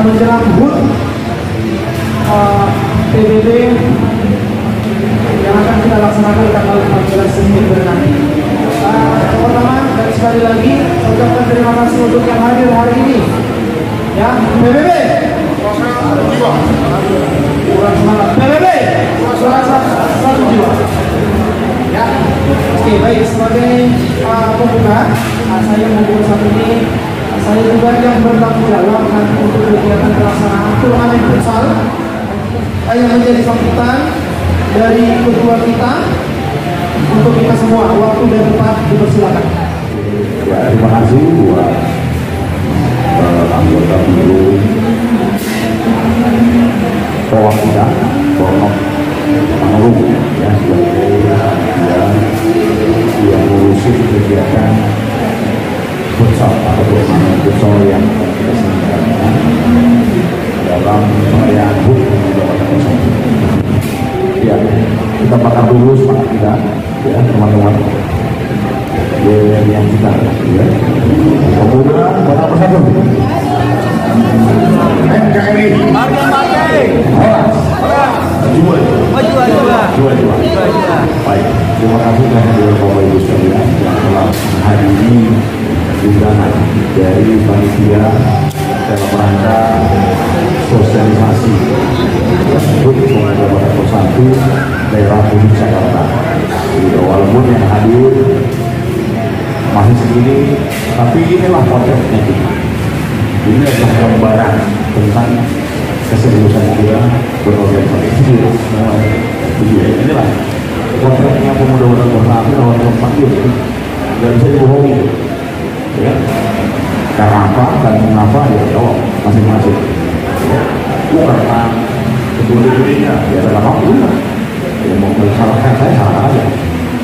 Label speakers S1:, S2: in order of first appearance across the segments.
S1: menjelang HUT PBB yang akan kita laksanakan tanggal 14 September nanti. Teman-teman, dan sekali lagi saya ucapkan terima kasih untuk yang hadir hari ini. Ya, PBB. Kurang semangat. PBB. Suara satu jiwa. Ya. Oke, baik. Sebagai pembuka, saya membuat saat ini. Saya juga yang bertanggung jawab nanti untuk kegiatan pelaksanaan turnamen futsal yang menjadi sambutan dari ketua kita untuk kita semua. Waktu dan tempat dipersilakan.
S2: Ya, terima kasih buat anggota BIRU Polok kita, Polok Mangrung ya, sebagai yang ngurusin kegiatan futsal atau turnamen futsal yang kita selenggarakan dalam perayaan HUT ya. Kita bakar dulu semangat kita ya teman-teman yang kita ya. Kemudian buat apa satu NKRI jual. Baik, terima kasih kepada Bapak Ibu sekalian yang telah menghadiri undangan dari panitia dalam rangka sosialisasi tersebut mengenai satu daerah khusus Jakarta. Walaupun yang hadir masih segini, tapi inilah potretnya kita. Ini adalah gambaran tentang keseriusan kita berorganisasi. Inilah potretnya pemuda-pemuda bersatu lawan tempat itu. Gak bisa dibohongi. Ya. Karena apa dan mengapa ya jawab masing-masing. Karena kedua-duanya ya dalam waktu ya mau mensalahkan saya salah aja.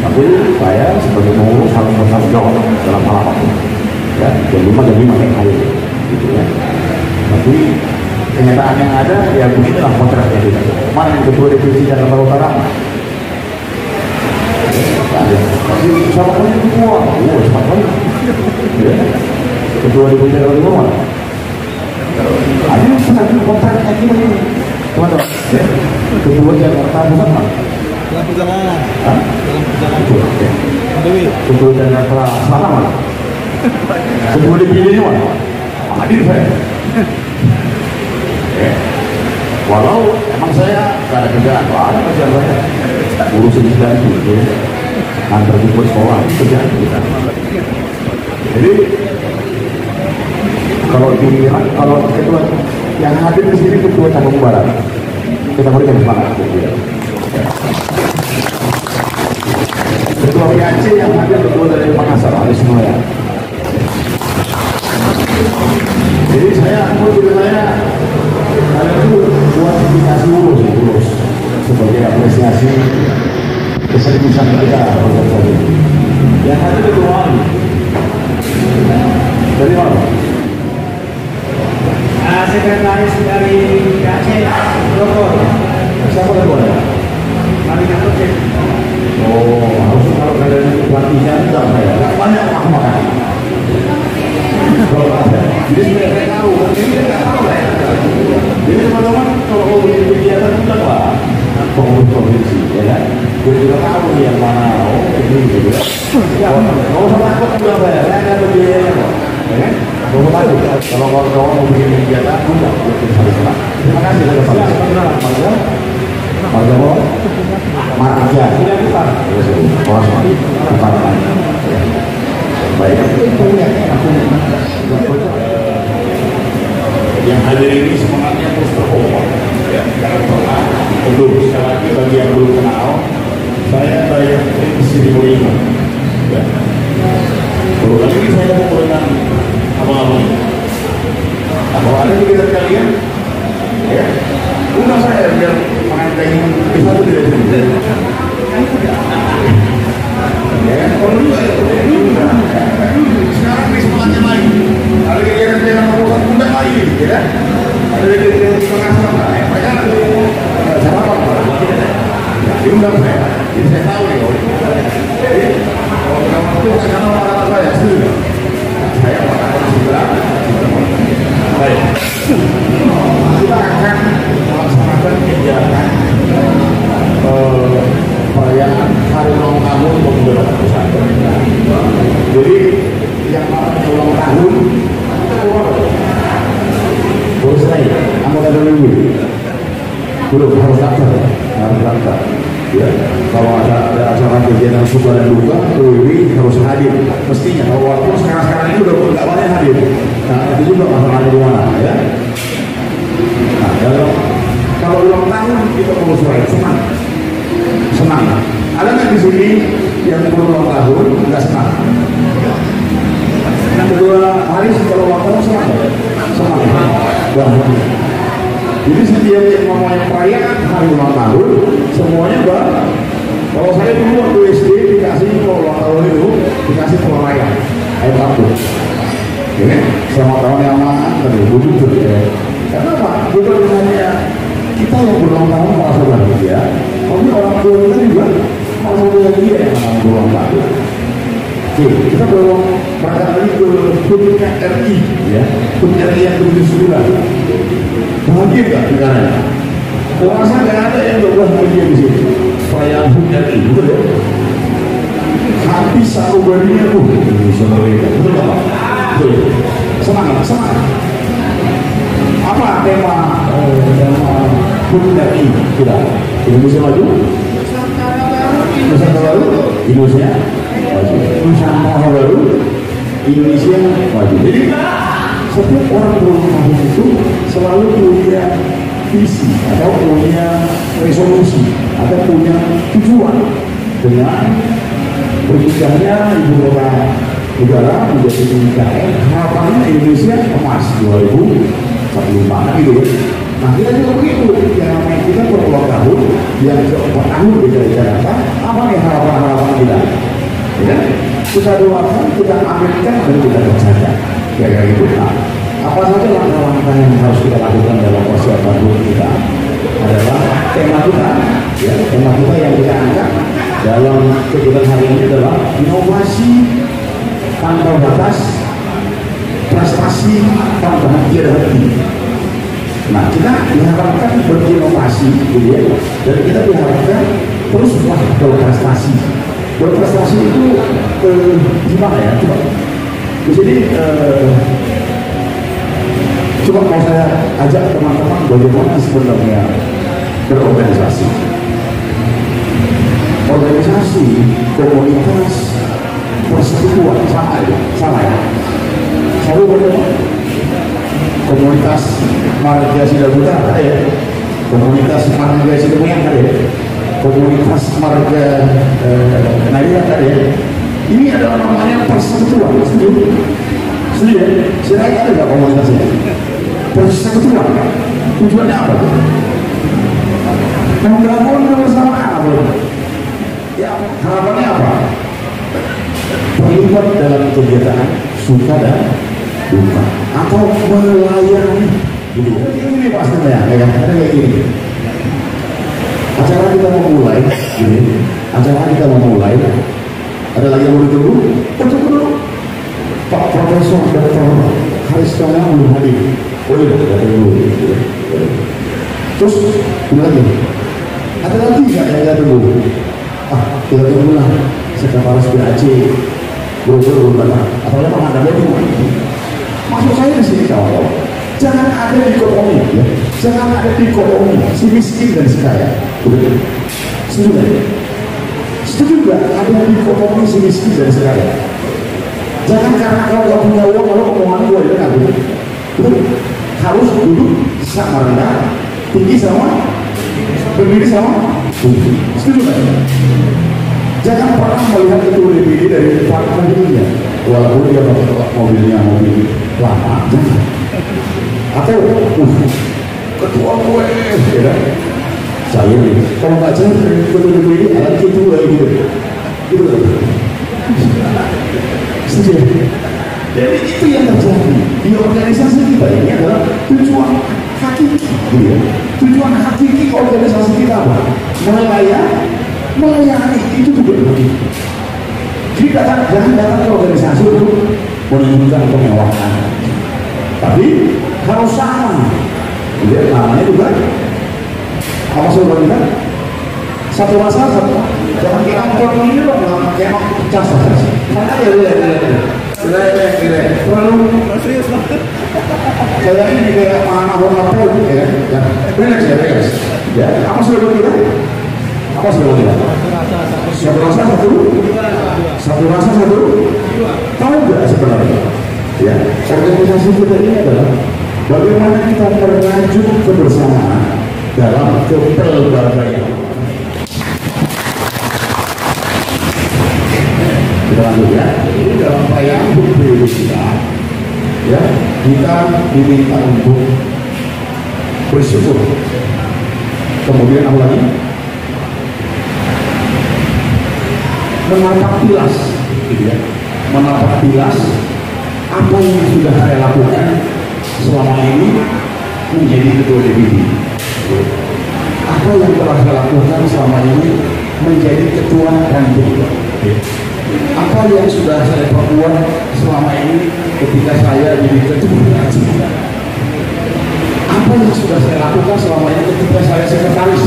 S2: Tapi saya sebagai pengurus harus bertanggung jawab dalam hal apapun. Ya, jadi makin kali gitu ya. Tapi kenyataan yang ada ya beginilah kontraknya kita. Mana yang ketua divisi Jakarta Utara? Tapi sama kali semua, cepat kali. Ya. Ketua divisi Jakarta Utara. Ada yang satu kontraknya kita ini. Teman-teman, ya. Ketua Jakarta Pusat mana?
S3: Dalam perjalanan.
S2: Hah?
S3: Dalam perjalanan.
S2: Dewi. Ketua Jakarta Selatan mana? Ketua divisi mana? Hadir saya. Walau emang saya gak ada kerjaan, ada kerjaan saya urusin kerjaan itu antar jemput sekolah, kerjaan kita. Jadi kalau ketua yang hadir di sini ketua cabang barat, kita berikan semangat ketua. Ketua PAC yang hadir ketua dari Makassar, ada semua ya. Jadi saya itu buat indikasi lulus sebagai apresiasi keseriusan kita berkali. Yang ada itu wali dari mana?
S1: Sekretaris dari Aceh, Bogor.
S2: Siapa dari mana?
S1: Kami Aceh.
S2: Oh, harus kalau kalian itu pelatihnya enggak saya. Banyak makan. Jadi sebenarnya tahu, ini nggak tahu lah ya. Jadi teman-teman kalau mau bikin kegiatan kita lah, pengurus provinsi, ya kan? Gue juga tahu yang mana, ini gitu ya. Kalau sama takut juga saya nggak ada biayanya kok, ya kan? Kalau takut, kalau kawan-kawan mau bikin kegiatan, udah, kita saling. Terima kasih sudah saling. Marga apa? Marga. Tidak besar. Orang besar. Baik. Yang hadir ini semangatnya terus berkembang. Ya, jangan pernah mundur. Sekali lagi bagi yang belum kenal, saya di sini Molina. Ya. Baru kali ini saya mau dengan abang-abang. Kalau ada kegiatan kalian, ya, undang saya biar mengantar ini bisa tuh tidak sini. Ya, kalau dulu sekarang ini semangatnya lagi. Ada kegiatan yang mau undang lagi, ya. Ada kegiatan di tengah-tengah, mereka sarapan diundang saya. Jadi saya tahu nih kalau kamu itu sekarang orang saya setuju. Saya mengatakan juga Baik. Kita akan melaksanakan kegiatan perayaan hari ulang tahun pemuda pesantren. Jadi yang namanya ulang tahun boleh saya anggota dulu belum harus daftar ya. Kalau ada acara kegiatan suka dan duka ini harus hadir mestinya. Walaupun sekarang ini udah nggak banyak hadir, nah itu juga masalahnya di mana ya. Nah kalau ulang tahun kita perlu suara senang. Ada nggak di sini yang ulang tahun nggak senang? Yang kedua hari setelah ulang tahun senang. Jadi setiap yang namanya perayaan hari ulang tahun semuanya kalau saya dulu waktu SD dikasih ulang tahun itu dikasih perayaan ayat aku ini selamat tahun yang mana tadi begitu ya. Karena apa? Bukan hanya kita yang berulang tahun merasa bahagia, tapi orang tua kita juga merasa bahagia yang berulang tahun. Oke, kita belum berangkat lagi ke HUT RI ya, HUT RI yang ke-79. Bahagia nggak negaranya? Kuasa nggak ada yang 12 bahagia di sini. Perayaan HUT RI, betul ya? Habis satu baginya tuh, Indonesia Merdeka, betul nggak Pak? Betul. Senang. Apa tema HUT RI kita? Indonesia maju? Nusantara baru? Indonesia maju. Nusantara baru? Indonesia maju. Jadi setiap orang berulang tahun itu selalu punya visi atau punya resolusi atau punya tujuan dengan berpindahnya ibu kota negara menjadi IKN. Harapannya Indonesia emas 2045 gitu ya. Nah kita juga begitu, yang namanya kita berulang tahun yang ke-4 tahun di Jakarta, apa nih harapan kita? Ya, kita doakan, kita aminkan dan kita kerjakan. Kayak gitu. Nah, apa saja langkah-langkah yang harus kita lakukan dalam persiapan kita adalah tema kita, ya, tema kita yang kita angkat dalam kegiatan hari ini adalah inovasi tanpa batas, prestasi tanpa hati. Nah, kita diharapkan berinovasi, gitu ya, dan kita diharapkan terus berprestasi. Berprestasi itu gimana ya? Jadi coba mau saya ajak teman-teman bagaimana sebenarnya berorganisasi. Organisasi, komunitas, persekutuan sama ya. Selalu bagaimana? Komunitas Marga Sidabuta ada ya. Komunitas Marga Sidabuta ada ya. Komunitas Marga Naya ada ya. Ini adalah namanya persekutuan, setuju? Setuju ya? Saya ada nggak komunitasnya? Persekutuan, tujuannya apa? Membangun kebersamaan apa? Ya, harapannya apa? Terlibat dalam kegiatan suka dan duka atau melayani gitu. Ini pastinya kayak gini. Acara kita mau mulai gini. Ada lagi yang mau ditunggu? Tunggu dulu. Pak Profesor Dr. Haristono belum hadir. Oh iya, datang dulu. Terus ini lagi. Ada lagi nggak yang kita tunggu? Kita tunggu lah. Sekretaris BAC belum datang. Atau apa ada lagi? Maksud saya di sini kawan, jangan ada dikotomi, ya. Jangan ada dikotomi si miskin dan si kaya. Setuju nggak? Setuju nggak ada dikotomi si miskin dan si kaya? Jangan karena kalau nggak punya uang kalau omongan gue itu nggak betul. Harus duduk sama rendah, tinggi sama berdiri sama tinggi. Setuju nggak? Jangan pernah melihat itu lebih dari depan mobilnya, walaupun dia pakai mobil lama. Atau ketua gue, ya, saya nih. Kalau nggak jelas, betul-betul ini alat itu gitu. Itu setuju. Jadi itu yang terjadi di organisasi kita ini adalah tujuan hakiki, gitu ya. Tujuan hakiki organisasi kita apa? Melayani itu juga begitu. Jadi jangan datang ke organisasi untuk menunjukkan kemewahan, tapi harus sama. Dia namanya juga apa sudah kita? Satu rasa satu. Jangan kita ngomong ini loh, kayak mau pecah saja. Mana ya, terlalu
S3: Serius banget.
S2: kayak ini kayak mana apa gitu ya. Beres. Ya, apa sudah kita? Apa sudah kita? Satu rasa satu. Satu rasa satu. Tahu nggak sebenarnya? Ya, organisasi kita ini adalah bagaimana kita merajut kebersamaan dalam kepelbagaian. Kita lanjut ya. Ini dalam perayaan periode kita, ya kita diminta untuk bersyukur. Kemudian apa lagi? Menatap tilas, gitu ya. Menatap tilas apa yang sudah saya lakukan selama ini menjadi ketua DPD. Apa yang telah saya lakukan selama ini menjadi ketua ranting. Apa yang sudah saya perbuat selama ini ketika saya jadi ketua ranting. Apa yang sudah saya lakukan selama ini ketika saya sekretaris.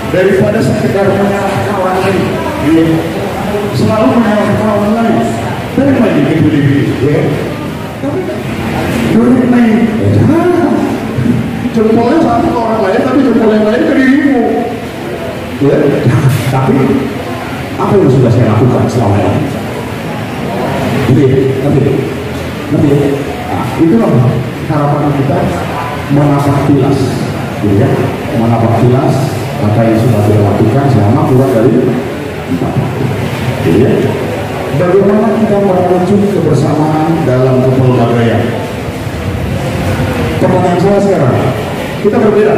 S2: Daripada sekedar menyalahkan orang lain, selalu menyalahkan orang lain. Dari mana itu ya? Dari mana? Jempolnya satu ke orang lain, tapi jempol yang lain ke dirimu. Ya, tapi apa yang sudah saya lakukan selama ini? Gitu ya, nanti ya. Nah, itulah harapan kita menatap tilas, gitu ya, menatap tilas apa yang sudah kita lakukan selama kurang dari 4 tahun. Gitu ya. Bagaimana kita merajut kebersamaan dalam kepelbagaian? Pertanyaan saya sekarang, kita berbeda.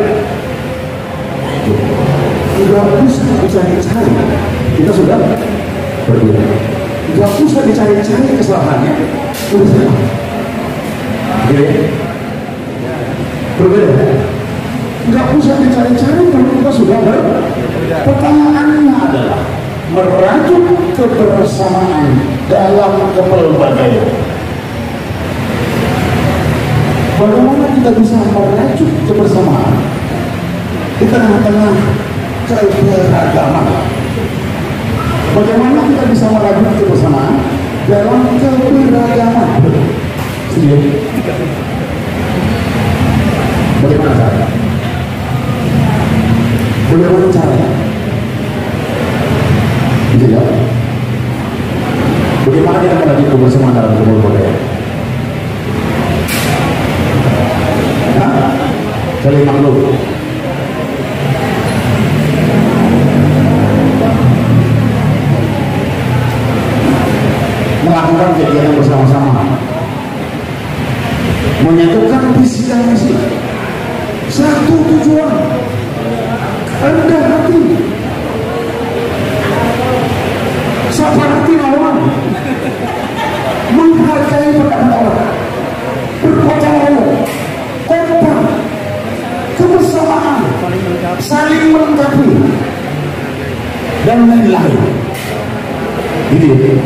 S2: Tidak usah dicari-cari, kita sudah berbeda. Tidak usah dicari-cari kesalahannya, sudah sama. Oke, berbeda. Tidak usah dicari-cari, kalau kita sudah berbeda. Pertanyaannya adalah merajut kebersamaan dalam kepelbagaian. Bagaimana kita bisa merajut kebersamaan di tengah-tengah keberagaman? Bagaimana kita bisa merajut kebersamaan dalam keberagaman? Bagaimana caranya? Bagaimana caranya? Tidak. Bagaimana kita merajut kebersamaan dalam kepelbagaian? Saling maklum. Melakukan kegiatan bersama-sama, menyatukan visi dan misi, satu tujuan, rendah hati, sabar hati lawan, menghargai perkataan orang, bergotong royong, kompak, kebersamaan, saling melengkapi dan menilai. Ini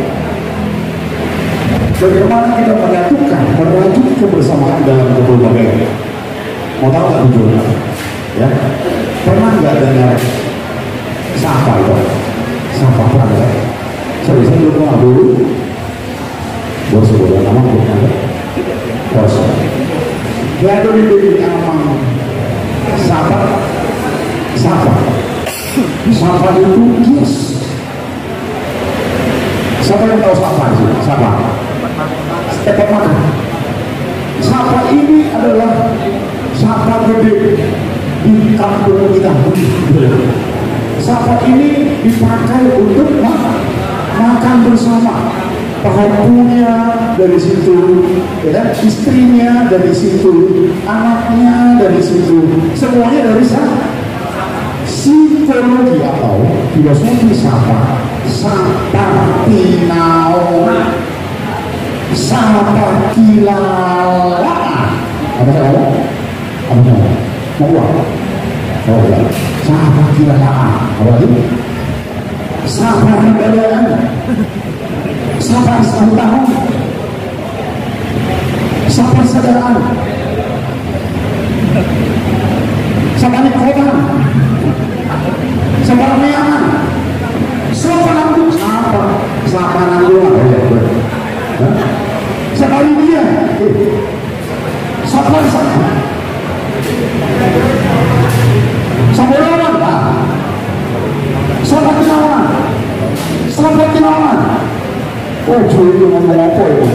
S2: bagaimana kita merajut kebersamaan dalam kepelbagaian. Mau tahu nggak tujuannya? Ya, pernah nggak dengar sapa itu? Sapa pernah? Saya belum pernah dulu. Bos boleh nama bukan? Bos. Dia ada di nama sapa itu yes. Siapa yang tahu sapa sih? Sapa tepat makan. Sapa ini adalah sapa gede di kampung kita. Sapa ini dipakai untuk makan bersama. Penghulunya dari situ, ya, istrinya dari situ, anaknya dari situ, semuanya dari sana. Psikologi atau filosofi sapa tinau, sapa kilala. Apa saya? Apa saya? Mau uang? Oh ya, sapa kilala. Apa lagi? Sapa kebudayaan. Sapa tahun, sapa sadaan, Sambolawan Pak. Selamat kenalan. Selamat kenalan. Oh, jadi ngomong apa itu?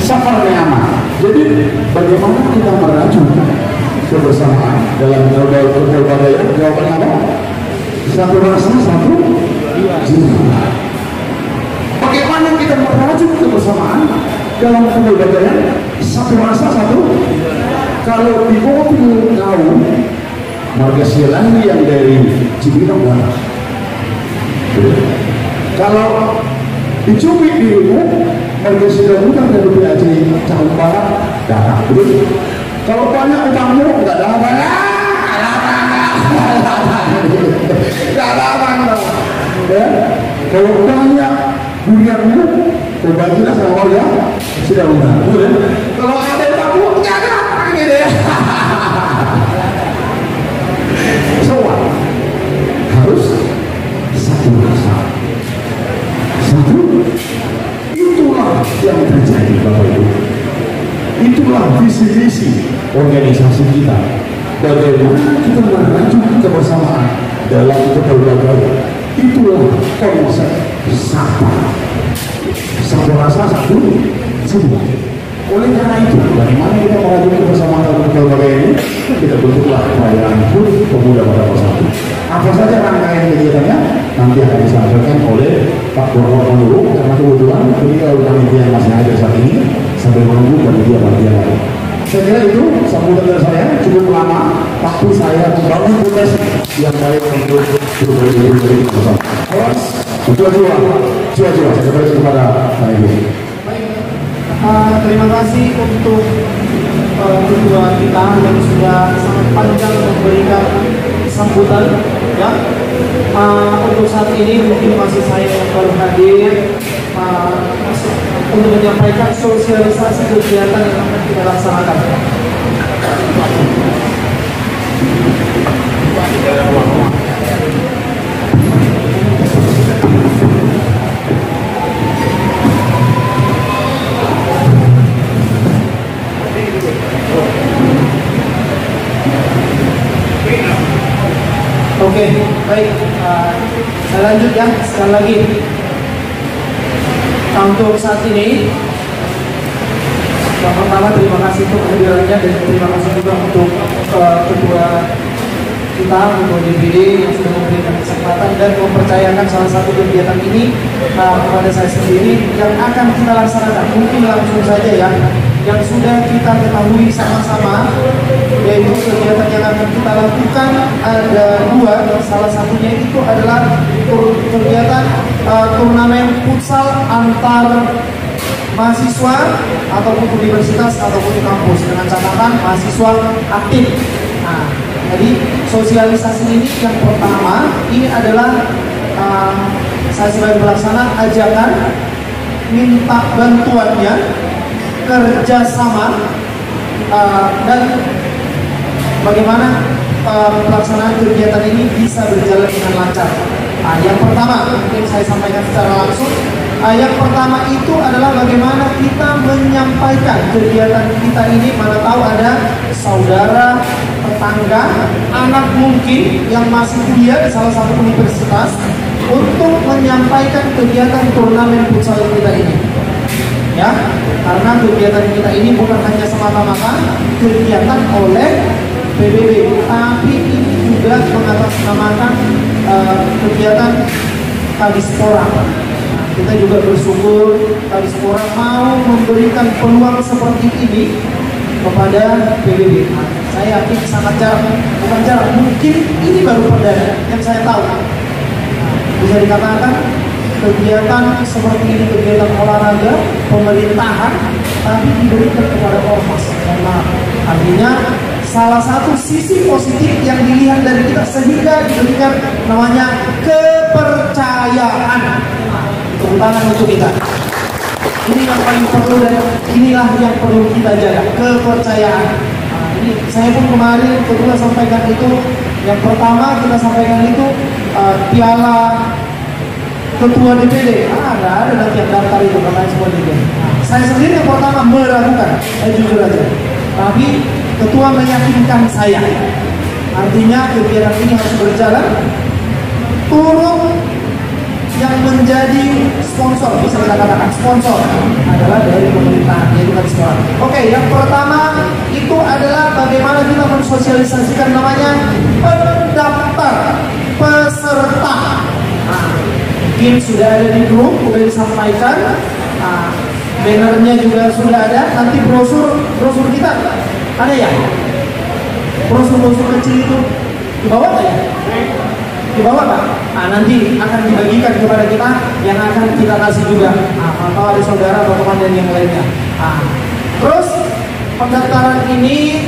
S2: Safar Nyaman. Jadi bagaimana kita merajut kebersamaan dalam berbagai jawabannya apa? Satu rasa, satu jiwa. Bagaimana kita merajut kebersamaan dalam keberbedaan? Satu rasa, satu. Kalau di mobil kau marga Silani yang dari Cibinong Barat. Kalau dicubit dirimu marga Silani dari PAJ Cakung Barat datang. Kalau banyak utangmu nggak ada apa ya, nggak ada apa ya. Kalau banyak duniamu, berbagilah sama warga sudah benar. Kalau ada utangmu nggak ada apa gitu ya. Semua harus satu rasa, satu. Itulah yang terjadi Bapak Ibu. Itulah visi-visi organisasi kita. Bagaimana kita merajut kebersamaan dalam keberbedaan. Itulah konsep Sapa. Satu rasa, satu jiwa. Oleh karena itu, bagaimana kita merajut kebersamaan dalam keberbedaan ini? Kita bentuklah perayaan HUT Pemuda pada Bersatu. Apa saja rangkaian kegiatannya nanti akan disampaikan oleh Pak Purwono dulu, karena kebetulan beliau panitia yang masih hadir saat ini sambil menunggu panitia lain. Saya kira itu sambutan dari saya cukup lama, waktu saya membangun fondasi yang baik untuk berbagi bersama. Awas, jiwa-jiwa, saya kembali kepada Pak Ibu.
S1: Terima kasih untuk kedua kita yang sudah sangat panjang memberikan sambutan ya. Untuk saat ini mungkin masih saya yang baru hadir untuk menyampaikan sosialisasi kegiatan yang akan kita laksanakan. Oke, baik. Saya lanjut ya, sekali lagi. Untuk saat ini, yang pertama terima kasih untuk kehadirannya dan terima kasih juga untuk ketua kita, ketua DPD yang sudah memberikan kesempatan dan mempercayakan salah satu kegiatan ini kepada saya sendiri yang akan kita laksanakan. Mungkin langsung saja ya, yang sudah kita ketahui sama-sama, yaitu kegiatan yang akan kita lakukan ada dua. Salah satunya itu adalah kegiatan turnamen futsal antar mahasiswa ataupun universitas ataupun kampus dengan catatan mahasiswa aktif. Nah, jadi sosialisasi ini yang pertama ini adalah saya sebagai pelaksana ajakan minta bantuannya, kerjasama dan bagaimana pelaksanaan kegiatan ini bisa berjalan dengan lancar. Nah, yang pertama mungkin saya sampaikan secara langsung. Yang pertama itu adalah bagaimana kita menyampaikan kegiatan kita ini. Mana tahu ada saudara, tetangga, anak mungkin yang masih kuliah di salah satu universitas untuk menyampaikan kegiatan turnamen futsal kita ini. Ya, karena kegiatan kita ini bukan hanya semata-mata kegiatan oleh PBB, tapi ini juga mengatasnamakan kegiatan Kadispora. Kita juga bersyukur Kadispora mau memberikan peluang seperti ini kepada PBB. Saya yakin sangat bukan jarang, mungkin ini baru perdana yang saya tahu. Bisa dikatakan kegiatan seperti ini, kegiatan olahraga pemerintahan, tapi diberikan kepada ormas. Artinya salah satu sisi positif yang dilihat dari kita sehingga diberikan namanya kepercayaan. Tepuk tangan untuk kita. Ini yang paling perlu dan inilah yang perlu kita jaga, kepercayaan. Nah, ini saya pun kemarin kedua sampaikan itu. Yang pertama kita sampaikan itu piala ketua DPD. Nggak ada nanti yang daftar itu katanya semua gitu. Saya sendiri yang pertama meragukan, saya jujur aja. Tapi ketua meyakinkan saya. Artinya kegiatan ini harus berjalan. Turun yang menjadi sponsor, bisa kita katakan sponsor adalah dari pemerintah, yaitu kan sekolah. Oke, yang pertama itu adalah bagaimana kita mensosialisasikan namanya pendaftar peserta. Mungkin sudah ada di grup, sudah disampaikan. Bannernya juga sudah ada. Nanti brosur kita ada ya? Brosur kecil itu di bawah nggak ya? Di bawah Pak. Nanti akan dibagikan kepada kita yang akan kita kasih juga. Atau ada saudara atau teman dan yang lainnya. Terus pendaftaran ini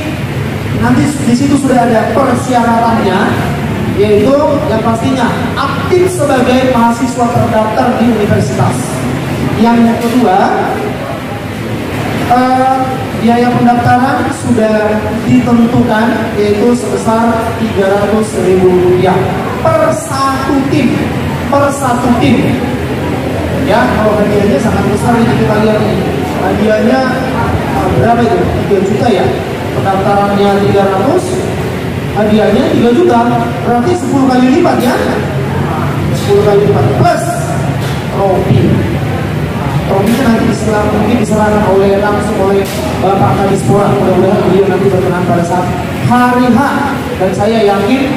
S1: nanti di situ sudah ada persyaratannya, yaitu yang pastinya aktif sebagai mahasiswa terdaftar di universitas. Yang kedua, biaya pendaftaran sudah ditentukan, yaitu sebesar Rp300.000 per satu tim. Ya, kalau hadiahnya sangat besar ini kita lihat ini. Hadiahnya berapa itu? 3 juta ya. Pendaftarannya 300, hadiahnya 3 juta. Berarti 10 kali lipat ya. 10 kali lipat plus trofi. Trofinya nanti mungkin diserahkan langsung oleh Bapak Kadispora. Mudah-mudahan beliau nanti berkenan pada saat hari H. Dan saya yakin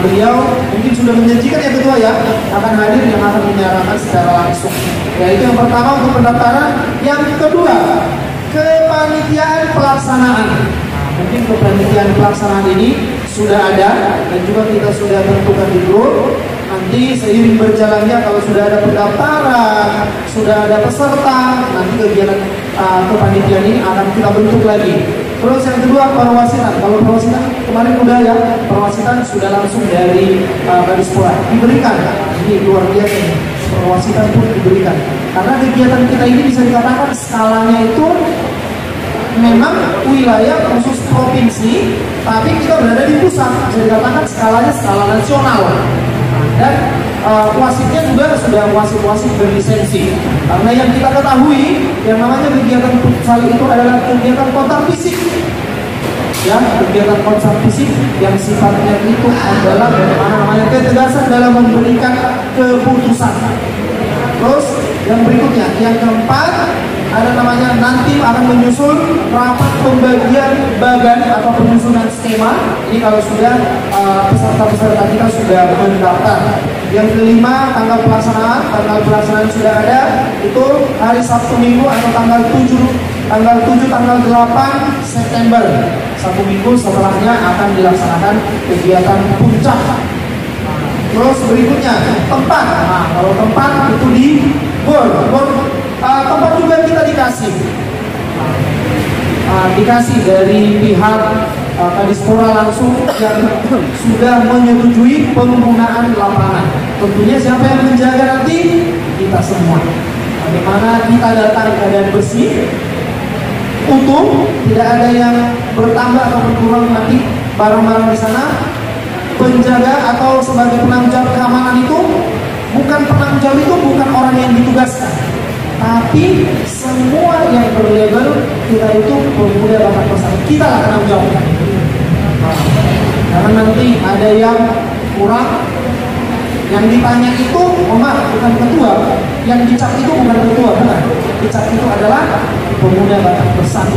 S1: beliau mungkin sudah menjanjikan yang kedua ya, akan hadir yang akan menyerahkan secara langsung. Yaitu yang pertama untuk pendaftaran, yang kedua kepanitiaan pelaksanaan. Mungkin kepanitiaan pelaksanaan ini sudah ada dan juga kita sudah tentukan di grup. Nanti seiring berjalannya kalau sudah ada pendaftaran, sudah ada peserta, nanti kegiatan kepanitiaan ini akan kita bentuk lagi. Terus yang kedua perwasitan. Kalau perwasitan kemarin udah ya, perwasitan sudah langsung dari Kadispora diberikan. Ini luar biasa nih. Perwasitan pun diberikan. Karena kegiatan kita ini bisa dikatakan skalanya itu memang wilayah khusus provinsi, tapi kita berada di pusat. Bisa dikatakan skalanya skala nasional. Dan wasitnya juga sudah wasit-wasit berlisensi. Karena yang kita ketahui, yang namanya kegiatan futsal itu adalah kegiatan kontak fisik. Ya, kegiatan kontak fisik yang sifatnya itu adalah ketegasan dalam memberikan keputusan. Terus yang berikutnya, yang keempat ada namanya nanti akan menyusun rapat pembagian bagan atau penyusunan skema. Ini kalau sudah peserta-peserta kita sudah mendaftar. Yang kelima, tanggal pelaksanaan sudah ada, itu hari Sabtu Minggu atau tanggal 7, tanggal 8 September. Satu minggu setelahnya akan dilaksanakan kegiatan puncak. Terus berikutnya tempat. Kalau tempat itu di Bor. Tempat juga kita dikasih dari pihak Kadispora langsung yang sudah menyetujui penggunaan lapangan. Tentunya siapa yang menjaga nanti? Kita semua. Bagaimana kita datang keadaan bersih, utuh, tidak ada yang bertambah atau berkurang nanti barang-barang di sana. Penjaga atau sebagai penanggung keamanan itu bukan orang yang ditugaskan, tapi semua yang berlabel kita itu pemuda bakat pesan, kita lah penanggung jawab. Karena nanti ada yang kurang, yang ditanya itu bukan ketua, yang dicap itu bukan ketua, bukan. Dicap itu adalah pemuda bakat pesan.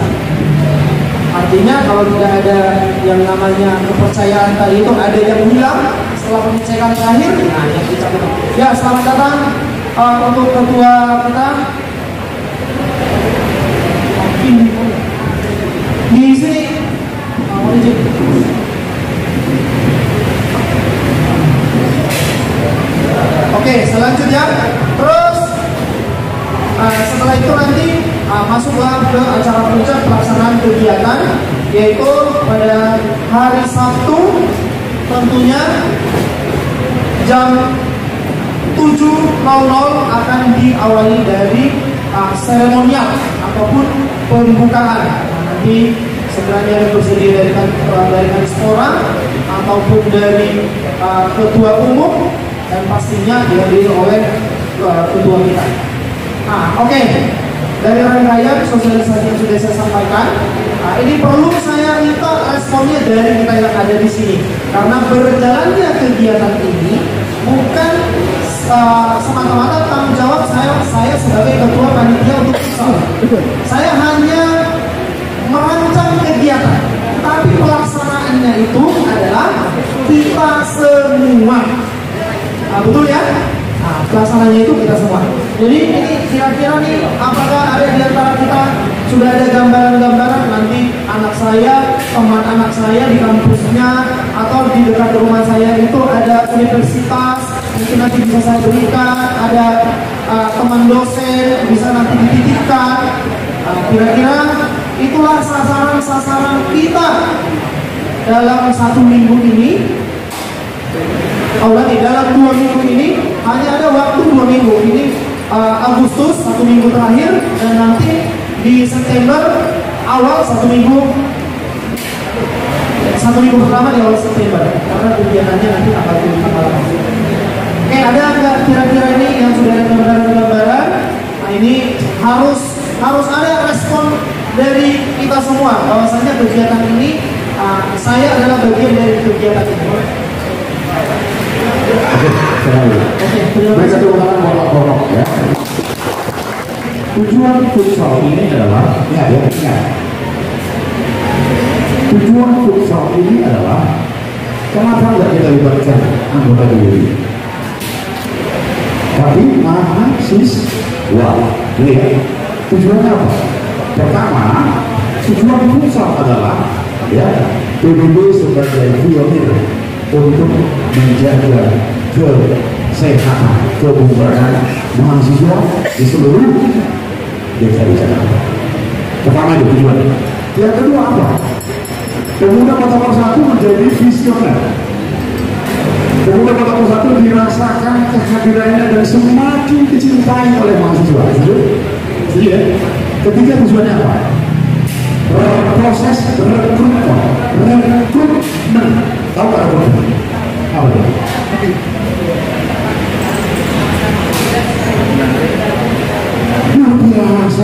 S1: Artinya kalau tidak ada yang namanya kepercayaan tadi itu, ada yang hilang setelah pengecekan terakhir, yang dicap itu. Ya, selamat datang untuk ketua kita di sini. Oke, selanjutnya terus setelah itu nanti masuklah ke acara puncak pelaksanaan kegiatan, yaitu pada hari Sabtu tentunya jam 7.00 akan diawali dari seremonial ataupun pembukaan. Nanti sekiranya bersedia dari Kadispora ataupun dari ketua umum, dan pastinya dihadiri oleh ketua kita. Oke. dari rangkaian sosialisasi yang sudah saya sampaikan, ini perlu saya minta responnya dari kita yang ada di sini, karena berjalannya kegiatan ini bukan semata-mata tanggung jawab saya sebagai ketua panitia untuk futsal. Saya hanya merancang kegiatan, tapi pelaksanaannya itu adalah kita semua. Betul ya? Pelaksananya itu kita semua. Jadi ini kira-kira nih, apakah ada di antara kita sudah ada gambaran-gambaran nanti anak saya, teman anak saya di kampusnya atau di dekat rumah saya itu ada universitas, mungkin nanti bisa saya berikan, ada teman dosen bisa nanti dititipkan. Kira-kira itulah sasaran-sasaran kita dalam 1 minggu ini. Dalam 2 minggu ini hanya ada waktu 2 minggu ini, Agustus 1 minggu terakhir, dan nanti di September awal 1 minggu pertama di awal September, karena kegiatannya nanti tanggal 8. Oke, ada nggak kira-kira ini yang sudah ada gambaran-gambaran? Nah, ini harus ada respon dari kita semua bahwasanya kegiatan ini saya adalah bagian dari kegiatan ini.
S2: Oke, terima kasih bolak-balik ya. Tujuan futsal ini adalah, tujuan futsal ini adalah kenapa nggak kita libatkan anggota diri, tapi mahasiswa. Lihat, tujuannya apa? Pertama, tujuan futsal adalah PBB sebagai pionir untuk menjaga kesehatan, kebugaran mahasiswa di seluruh DKI Jakarta. Pertama itu tujuan. Yang kedua apa? Pemuda Kota Persatu menjadi visioner. Pemuda Kota Persatu dirasakan kehadirannya dan semakin dicintai oleh mahasiswa. Jadi ya, ketiga tujuannya apa? Proses rekrutmen. Tahu nggak rekrutmen? Apa itu? Luar biasa.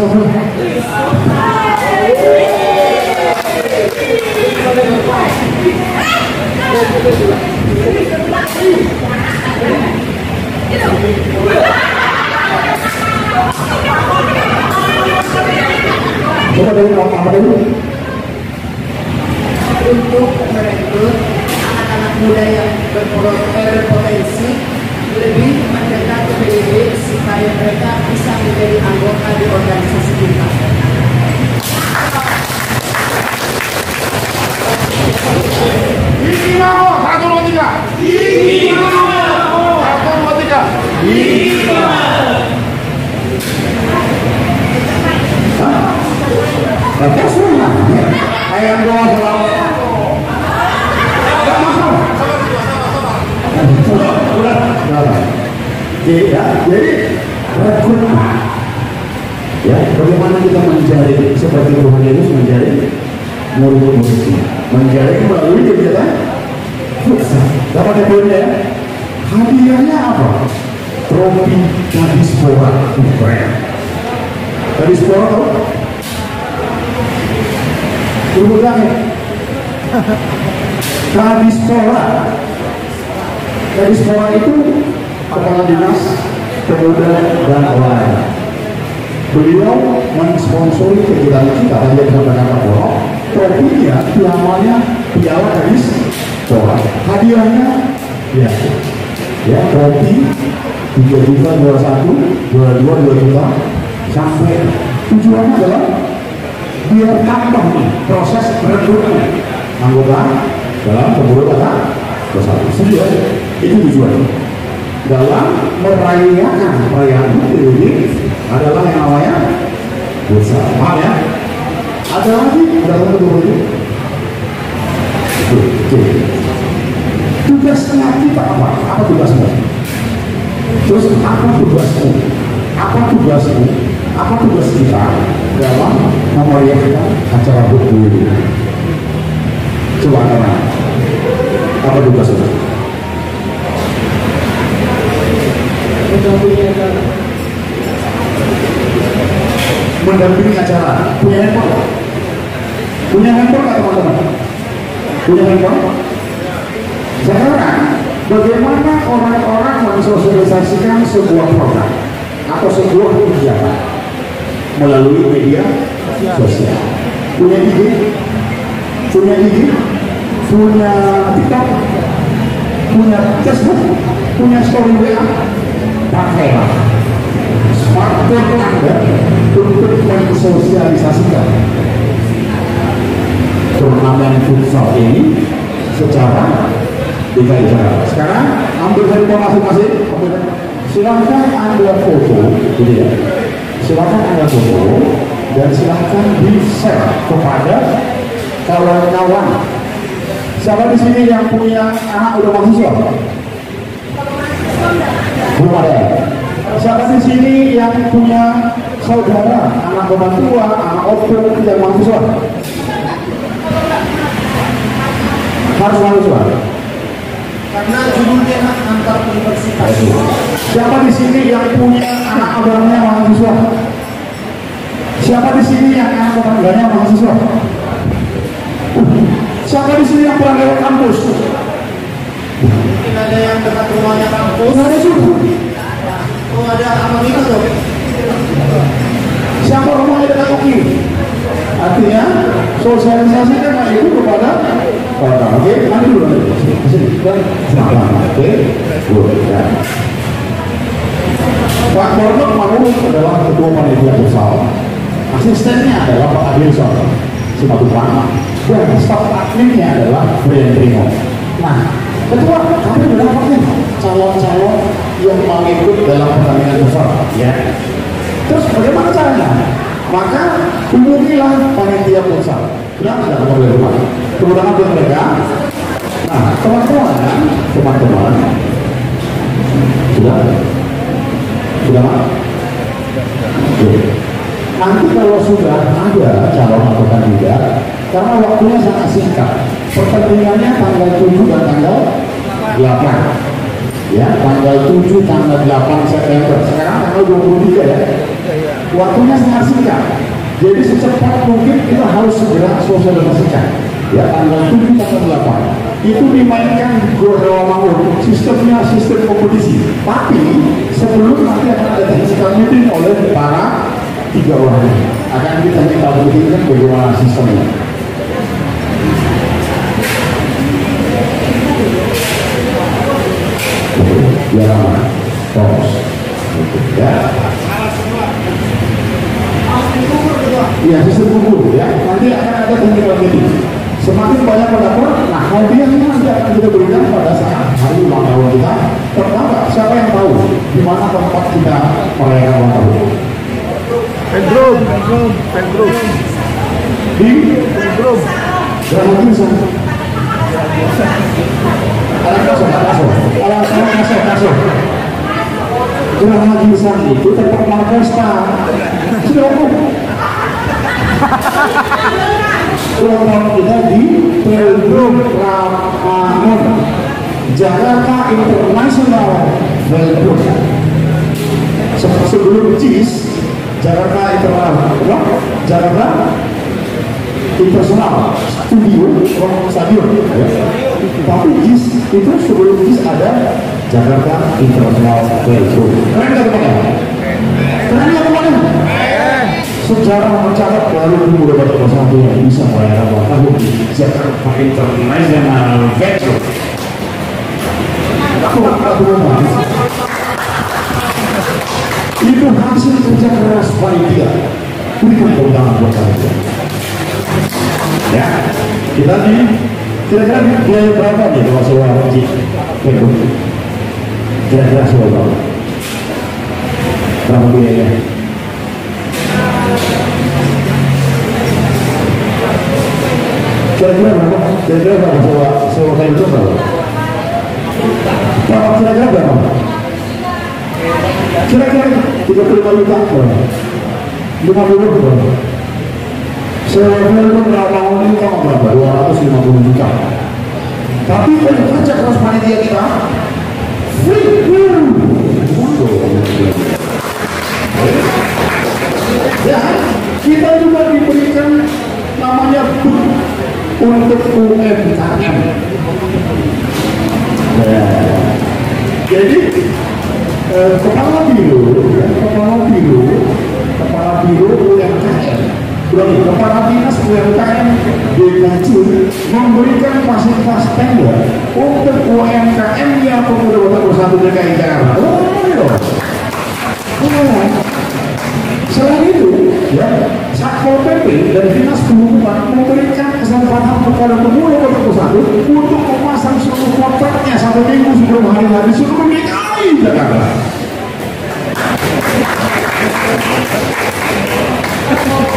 S2: Coba dari apa dulu?
S4: Untuk merekrut anak-anak muda yang berpotensi lebih mendekat ke PBB supaya mereka bisa menjadi anggota di organisasi kita.
S2: Tinggi mau 1, 2, 3. Tinggi mau 1, 2, 3. Tinggi mau. Bapak semua, ayam doang selalu. Jadi rekrutmen, ya, bagaimana kita menjaring seperti Tuhan Yesus menjaring murid-muridnya, menjaring melalui kegiatan futsal. Dapat poinnya ya? Hadiahnya apa? Trofi Kadispora. Kadispora tahu? Ibu lagi. Kadispora itu Kepala Dinas Pemuda dan Olahraga. Beliau mensponsori kegiatan kita tadi yang disampaikan Pak Boro. Trofinya namanya Piala Kadispora. Hadiahnya ya trofi 3 juta, 21, 22 juta, sampai tujuannya adalah biar gampang proses rekrutmen anggota dalam pengurus kata bersatu. Setuju? Itu tujuan. Dalam merayakan perayaan ini adalah yang namanya futsal. Paham ya? Ada lagi, ada betul itu. Tugasnya kita apa? Apa tugasmu? Terus apa tugasmu? Apa tugasmu? Apa tugas kita dalam memeriahkan acara buku ini? Coba karena apa tugasmu? mendampingi acara. Punya handphone? Punya handphone nggak teman-teman? Punya handphone? Sekarang bagaimana orang-orang mensosialisasikan sebuah program atau sebuah kegiatan melalui media sosial? Punya IG? Punya IG? Punya TikTok? Punya Facebook? Punya story WA? Pakailah smartphone Anda untuk mensosialisasikan turnamen futsal ini secara DKI Jakarta. Sekarang ambil handphone masing-masing, silahkan Anda foto, gitu ya. Silahkan Anda foto dan silahkan di-share kepada kawan-kawan. Siapa di sini yang punya anak udah mahasiswa? Belum ada. Siapa di sini yang punya saudara, anak orang tua, anak opung yang mahasiswa? Harus mahasiswa.
S1: Karena judulnya antar universitas.
S2: Siapa di sini yang punya anak abangnya mahasiswa? Siapa di sini yang anak tetangganya mahasiswa? Siapa di sini yang pulang lewat kampus?
S1: Mungkin ada yang dekat rumahnya kampus.
S2: Nggak ada suruh.
S1: Oh, ada apa gitu tuh?
S2: Siapa rumahnya dekat UKI? Artinya sosialisasikan hal itu kepada orang. Oke, nanti dulu sini. Oke, ya. Pak Korno Maruf adalah ketua panitia futsal. Asistennya adalah Pak Adilson Simatupang dan staf adminnya adalah Brian Primo. Nah, ketua kami mendapatkan calon-calon yang mau ikut dalam pertandingan futsal, ya. Terus bagaimana caranya? Maka hubungilah panitia futsal. Kenapa tidak boleh rumah? Kemudian buat mereka. Nah, teman-teman, sudah, oke. Nanti kalau sudah ada calon atau kandidat, karena waktunya sangat singkat, pertandingannya tanggal 7 dan tanggal 8. Ya, tanggal 7, tanggal 8 September. Sekarang tanggal 23 ya. Waktunya sangat singkat. Jadi secepat mungkin kita harus segera sosialisasikan. Ya, tanggal 7, tanggal 8. Itu dimainkan di Gor Rawamangun. Sistemnya sistem kompetisi. Tapi sebelum nanti akan ada technical meeting oleh para 3 orang. Akan kita buktikan bagaimana sistemnya. Ya, terus, ya. Iya, sistem kubur, ya. Nanti akan ada technical meeting. Semakin banyak pendapur, nah hadiahnya nanti akan kita berikan pada saat hari ulang tahun kita. Pertama, siapa yang tahu di mana tempat kita merayakan ulang tahun?
S3: Pedrum.
S2: Di Pedrum. Berapa bisa? Kaso. Jangan lagi bisa itu tempat Markosta. Sudah umum. Ulang tahun kita di Pedrum Ramangun, Jakarta International Velodrome. Sebelum JIS, Jakarta International Studio Stadion. Tapi JIS itu sebelum JIS ada Jakarta International Velodrome. Keren nggak teman-teman? Keren nggak teman-teman? Sejarah mencatat baru udah dapat satu yang bisa merayakan ulang tahun di Jakarta International Velodrome. Itu hasil kerja keras panitia. Berikan tepuk tangan buat kalian. Ya, kita nih kira-kira biaya berapa nih kalau sewa masjid? Kira-kira sewa berapa? Berapa biayanya? Kira-kira berapa? Kira-kira berapa sewa kayu itu berapa? Kira-kira berapa? Kira-kira 35 juta berapa? 50 berapa? Sewa kayu itu berapa ini tahu berapa? 250 juta. Tapi kalau kerja keras panitia kita free. Ya, kita juga diberikan namanya BUD untuk UMKM. Jadi kepala biro UMKM, kepala dinas UMKM DKJ memberikan fasilitas tender untuk UMKM yang Pemuda Bersatu DKI Jakarta. Selain itu, ya, Satpol PP dan Dinas Perhubungan memberikan kesempatan kepada pemuda Kota Bersatu untuk memasang seluruh kontraknya 1 minggu sebelum hari hari seluruh DKI Jakarta.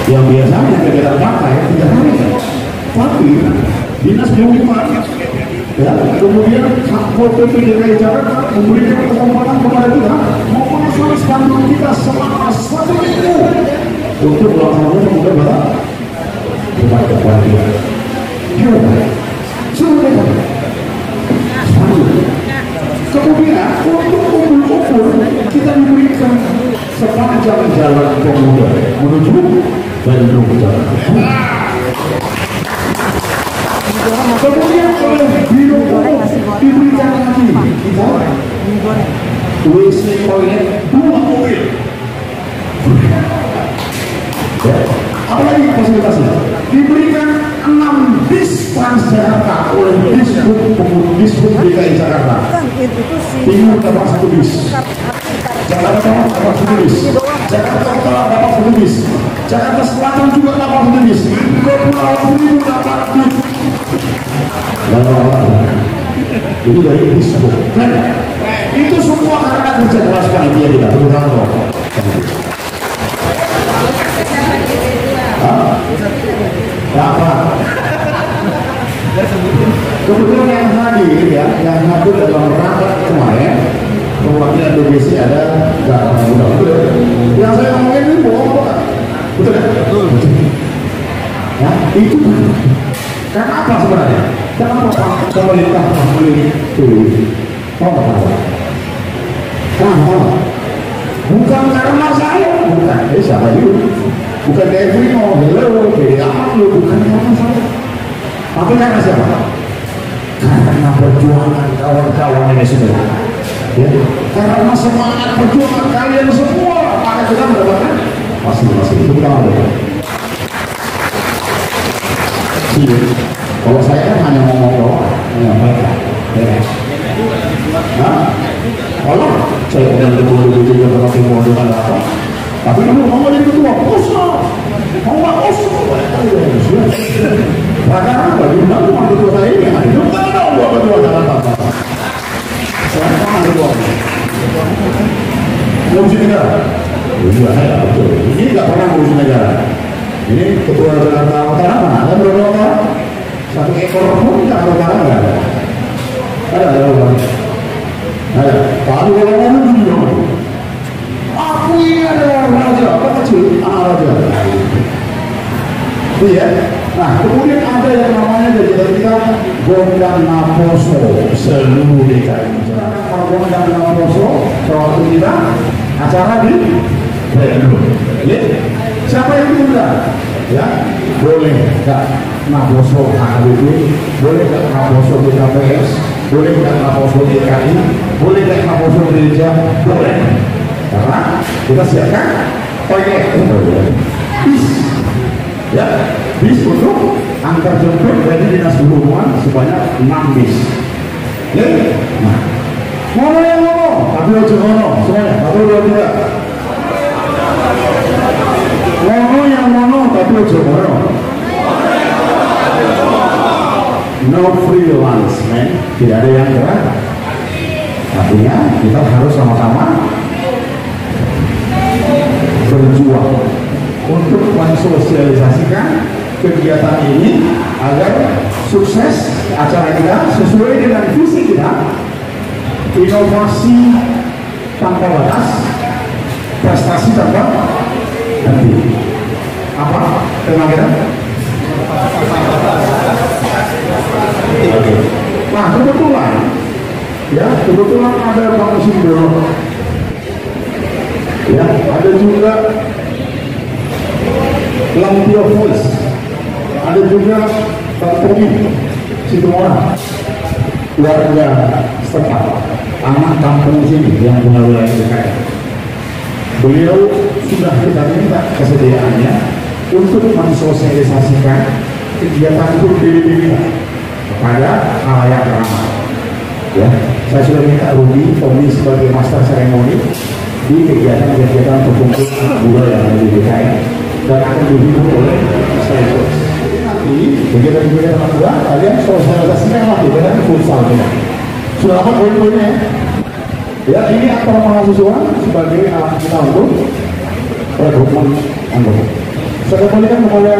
S2: Yang biasanya kegiatan partai tidak hari, tapi Dinas Perhubungan, ya, kemudian Satpol PP DKI Jakarta memberikan kesempatan kepada kita memasang spanduk kita selama 1 minggu untuk melaksanakan pemuda barat bukan kebahagiaan. Kemudian untuk ukur kita diberikan sepanjang jalan pemuda menuju Bandung Jakarta. Kemudian oleh biro diberikan lagi kita WC toilet 2 mobil. Apalagi fasilitasnya diberikan 6 bis Transjakarta oleh Dishub DKI Jakarta. Timur dapat 1 bis, Jakarta dapat 1 bis, Jakarta Utara dapat 1 bis, Jakarta Selatan juga dapat 1 bis, Kepulauan Seribu dapat bis. Itu dari Dishub. Itu semua karena kerja keras panitia kita, betul loh. Apa? Kebetulan yang hadir dalam rapat kemarin perwakilan DBC ada Jakarta Muda. Yang saya ngomongin ini bohong, Pak. Betul kan? Betul. Ya, itu karena apa sebenarnya? Kenapa pemerintah memilih itu? Kenapa? Bukan karena saya, bukan. Siapa itu? Bukan kayak Vino, hello, beda amat lu, bukan karena saya. Tapi karena siapa? Karena perjuangan kawan-kawan ini semua. Ya, karena semangat perjuangan kalian semua, maka kita mendapatkan masing-masing. Itu kita ada. Kalau saya kan hanya ngomong doang, menyampaikan. Nah, kalau saya punya dulu juga berarti mau dengan apa? Tapi kamu mau jadi ketua, kosong, mau nggak kosong? Karena apa? Diundang cuma ketua saya ini, itu kan ada buat ketua Jakarta. Saya kan ketua. Ngurusin negara? Iya, saya betul. Ini nggak pernah ngurusin negara. Ini ketua Jakarta Utara mana? Ada berapa orang? 1 ekor pun Jakarta Utara nggak ada. Ada orang. Ada. Kalau ngomong juga. Aku ini adalah raja, apa kecil? Raja. Itu ya. Nah, kemudian ada yang namanya dari kita Gondang Naposo seluruh DKI. Gondang Naposo, waktu kita acara di Bandung. Siapa yang diundang? Ya, boleh nggak Naposo HBD, boleh nggak Naposo BKPS, boleh nggak Naposo DKI, boleh nggak Naposo gereja, boleh. Karena kita siapkan bis, ya, bis untuk antar jemput dari Dinas Perhubungan sebanyak 6 bis. Ya, nah, ngono yang ngono, tapi ojo ngono, semuanya, 1, 2, 3. Ngono yang ngono, tapi ojo ngono. No free lunch, man. Tidak ada yang gerak. Artinya kita harus sama-sama berjuang untuk mensosialisasikan kegiatan ini agar sukses acara kita sesuai dengan visi kita, inovasi tanpa batas, prestasi tanpa henti. Apa tema kita? Nah, kebetulan ada Pak Musim Doro. Ya, ada juga Lampio Voice, ada juga Pak Tommy Situmorang, warga setempat, anak kampung sini yang wilayah DKI. Beliau sudah kita minta kesediaannya untuk mensosialisasikan kegiatan PBB kepada halayak ramai. Ya, saya sudah minta Rudy Tommy sebagai master seremoni di kegiatan-kegiatan perkumpulan budaya yang di DKI dan akan didukung oleh saya. Nanti kegiatan-kegiatan kedua kalian sosialisasikan lagi dengan futsal. Sudah apa poin-poinnya? Ya, ini antara mahasiswa sebagai alat kita untuk rekrutmen anggota. Saya kembalikan kepada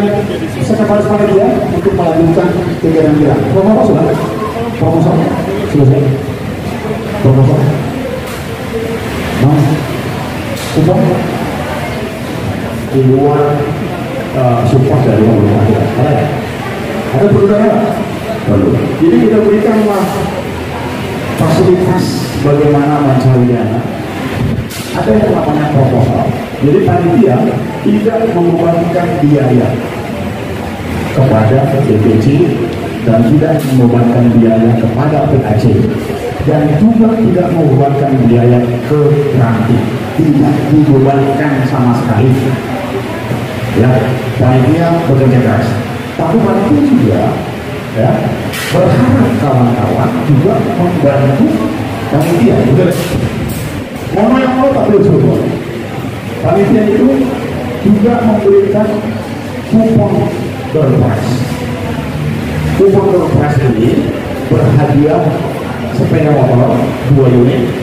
S2: sekretaris panitia untuk melanjutkan kegiatan kita. Bapak sudah? Proposal selesai. Proposal. Nah, support di luar support dari pemerintah. Ada perlu perlu. Jadi kita berikanlah fasilitas bagaimana mencari dana. Ada yang namanya proposal. Jadi panitia tidak membebankan biaya kepada DPC dan tidak membebankan biaya kepada PAC dan juga tidak membebankan biaya ke ranting, tidak dibebankan sama sekali. Ya, panitia bekerja keras. Tapi panitia juga ya berharap kawan-kawan juga membantu panitia. Betul. Mau yang mau tak boleh coba. Panitia itu juga memberikan kupon berpras. Kupon berpras ini berhadiah sepeda motor 2 unit,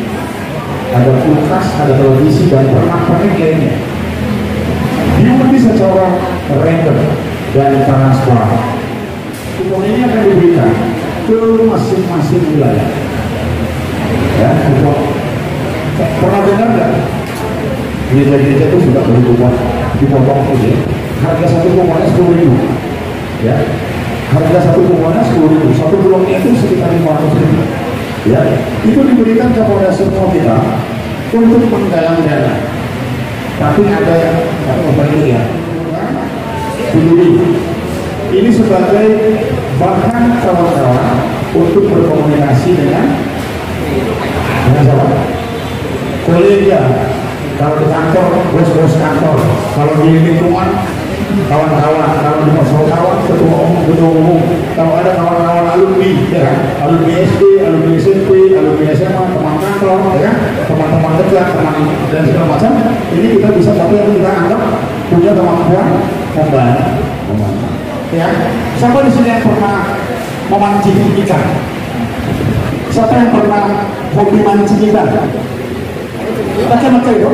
S2: ada kulkas, ada televisi dan pernak-pernik lainnya. Diundi secara random dan transparan. Kupon ini akan diberikan ke masing-masing wilayah. Ya, kupon. Pernah dengar nggak? Gereja-gereja itu sudah beri kupon, dipotong aja. Harga satu kuponnya 10.000. Ya, harga satu kuponnya 10.000. Satu bloknya itu sekitar 500.000. Ya, itu diberikan kepada semua kita untuk menggalang dana. Tapi ada yang berbalik ya. Ini sebagai bahan kawan-kawan untuk berkomunikasi dengan siapa? Kolega. Kalau di kantor, bos-bos kantor. Kalau di lingkungan, kawan-kawan. Kalau di kawan, ketua umum. Kalau ada kawan-kawan alumni, ya kan? Alumni SD, alumni SMP, alumni SMA, teman kantor, ya kan? Teman-teman dekat, teman dan segala macam. Ini kita bisa, tapi yang kita anggap punya kemampuan membantu. Ya, siapa di sini yang pernah memancing ikan? Siapa yang pernah hobi mancing ikan? Macam-macam itu.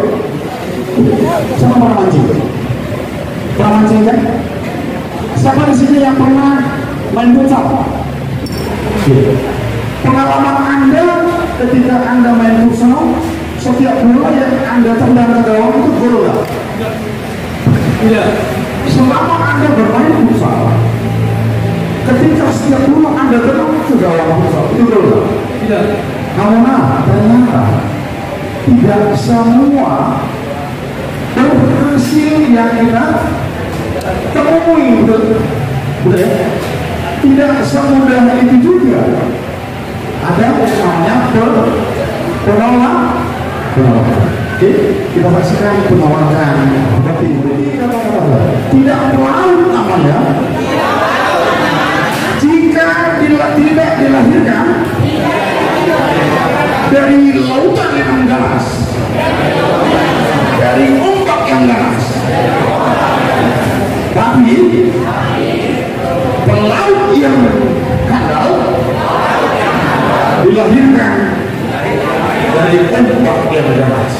S2: Siapa pernah mancing? Pernah mancing kan? Siapa di sini yang pernah main futsal? Pengalaman Anda ketika Anda main futsal, setiap bola yang Anda tendang ke gawang itu gol nggak? Tidak. Selama Anda bermain futsal, ketika setiap bola Anda tendang ke gawang futsal, itu gol nggak? Tidak. Karena ternyata tidak semua berhasil yang kita temui, betul ya? Tidak semudah itu juga. Ada namanya penolakan. Oke, kita saksikan penolakan. Tidak melaut namanya. Jika tidak dilahirkan dari lautan yang ganas, dari ombak yang ganas, tapi pelaut yang handal dilahirkan dari ombak yang ganas.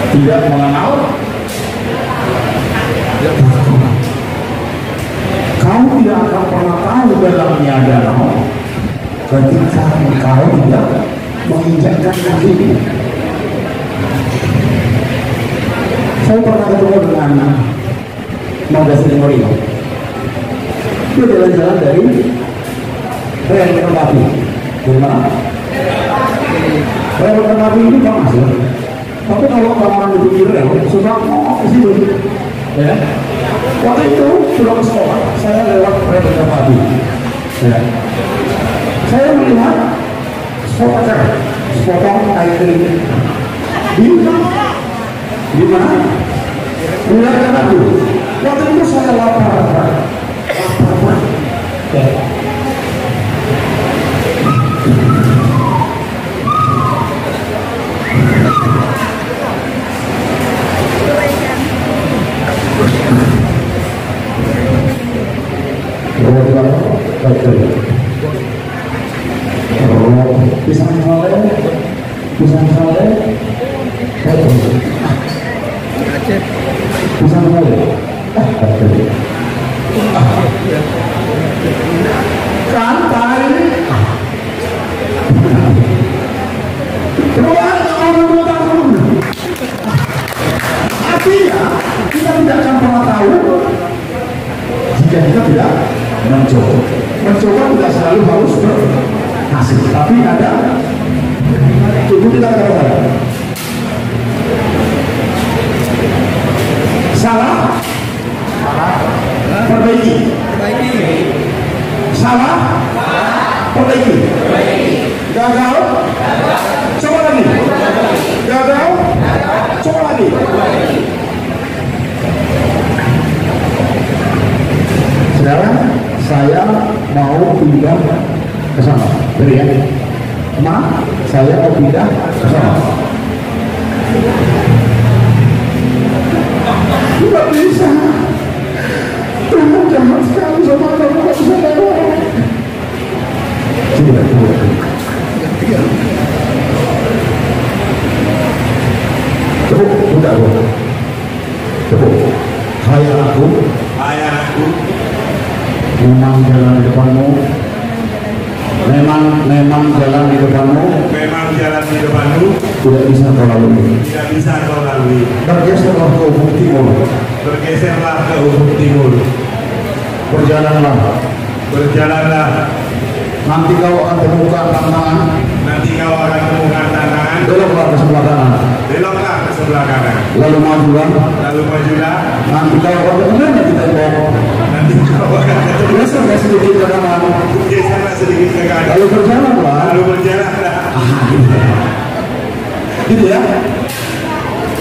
S2: Tidak mengenal, kau tidak akan pernah tahu dalamnya danau ketika kau tidak menginjakkan kaki. Saya pernah ketemu dengan Magazine Morino. Dia jalan-jalan dari rel kereta api. Dari mana? Rel kereta api ini panas ya. Tapi kalau orang-orang itu kira, sudah mau ke situ. Ya. Waktu itu sudah ke sekolah, saya lewat kereta pagi. Ya. Saya melihat sepotong air kering. Di mana? Wilayah Tadu. Waktu itu saya lapar. Ya. Pisang sale, santai. Artinya kita tidak akan pernah tahu jika kita tidak mencoba. Mencoba tidak selalu harus berhasil, tapi ada ikuti kata-kata saya. Salah, perbaiki. Salah, perbaiki. Gagal, coba lagi. Gagal, coba lagi. Sekarang saya mau pindah ke sana. Beri ya. Ma, saya mau pindah ke sana. Tidak bisa. Tuhan jahat sekali sama kamu, gak bisa lewat. Tidak. Cukup, udah aku. Cukup. Hayal aku. Memang jalan di depanmu. Memang jalan di depanmu. Tidak bisa kau lalui. Bergeserlah ke ufuk timur. Berjalanlah. Nanti kau akan temukan tantangan. Beloklah ke sebelah kanan. Lalu majulah. Nanti kau akan benar kita bawa. Geserlah sedikit ke kanan. Lalu berjalanlah. Gitu ya.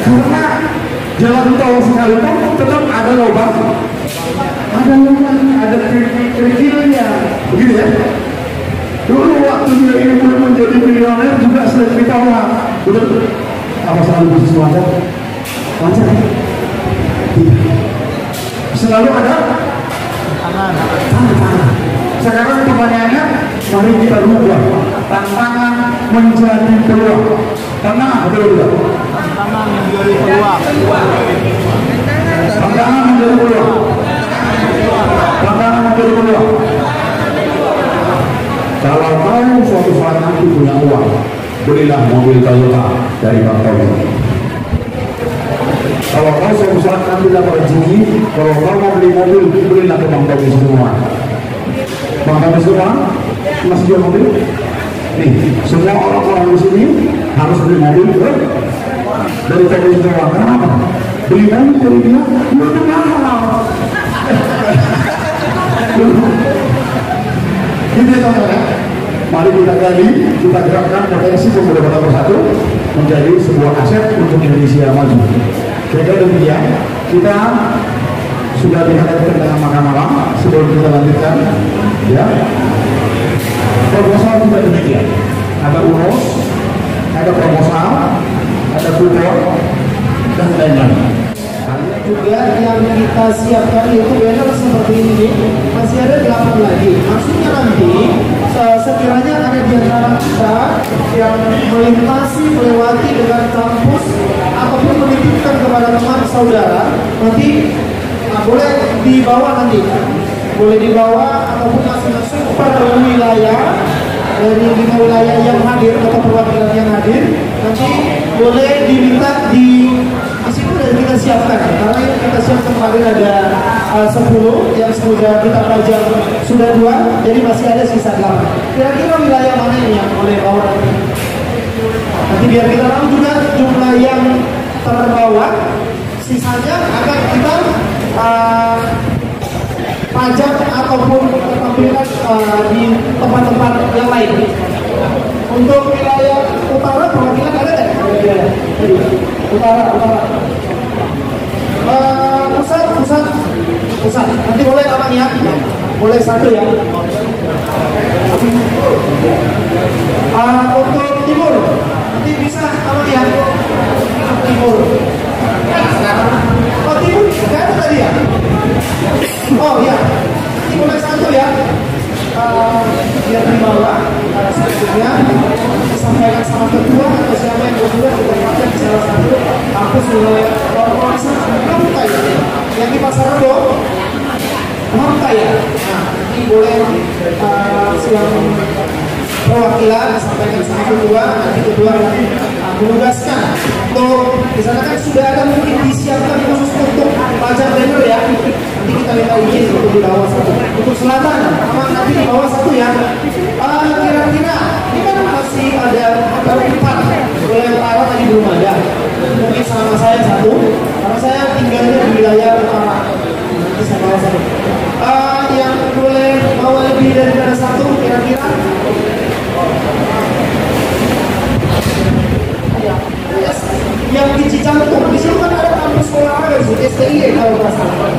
S2: Karena jalan tol sekalipun tetap ada lubang. Ada kerikilnya. Begitu ya. Dulu waktu dia ingin menjadi milioner juga sering cerita orang. Betul. Apa selalu bisnis lancar? Lancar. Selalu ada tantangan. Sekarang pertanyaannya, mari kita rubah tantangan menjadi peluang. Tantangan betul. Tantangan menjadi peluang. Kalau kau suatu saat nanti punya uang, belilah mobil Toyota dari Bang Toyota. Kalau kau suatu saat nanti dapat rezeki, kalau kau mau beli mobil, belilah ke Bang Toyota semua. Bang Toyota semua masih jual mobil. Nih, semua orang-orang di sini harus beli mobil dari Toyota semua. Kenapa? Beli mobil dari dia lebih mahal. Ini teman-teman, mari kita gali, kita gerakkan potensi pemuda kota Persatu menjadi sebuah aset untuk Indonesia maju. Kira-kira demikian, kita sudah dihadapkan dengan makan malam sebelum kita lanjutkan. Ya, proposal juga demikian. Ada urus, ada proposal, ada kupon, dan lain-lain.
S1: Juga yang kita siapkan itu banner seperti ini, masih ada 8 lagi. Maksudnya nanti sekiranya ada di antara kita yang melewati dengan kampus ataupun menitipkan kepada teman saudara, nanti boleh dibawa ataupun masing-masing per wilayah dari 5 wilayah yang hadir atau perwakilan yang hadir, nanti boleh diminta di situ dan kita siapkan, karena ini kita siapkan kemarin ada 10 yang sudah kita pajang sudah 2, jadi masih ada sisa 8. Kira-kira wilayah mana ini yang boleh bawa nanti? Nanti biar kita tahu juga jumlah yang terbawa, sisanya akan kita pajak ataupun tampilkan di tempat-tempat yang lain. Untuk wilayah utara perwakilan ada nggak? Utara. Pusat. Nanti boleh abang ya? Boleh satu ya. Untuk timur, nanti bisa abang ya? Timur. Oh timur, nggak ada tadi ya? Oh ya, nanti boleh satu ya. Biar di bawah selanjutnya disampaikan sama ketua atau siapa yang berjuang ditempatkan di salah satu kampus wilayah Polisi Hamka ya, yang di Pasar Rebo Hamka ya. Nah ini boleh siang perwakilan disampaikan sama ketua, nanti ketua menugaskan untuk di sana kan sudah ada mungkin disiapkan khusus untuk pajak banner ya. Nanti kita minta izin untuk di bawah satu. Untuk selatan, nanti di bawah satu ya. Kira-kira ini kan masih ada 4. Wilayah utara tadi belum ada. Mungkin sama saya satu, karena saya tinggalnya di wilayah utara. Nanti saya bawa satu. Yang boleh bawa lebih daripada satu, kira-kira. Yang di Cijantung, di situ kan ada kampus olahraga, STI kalau nggak salah.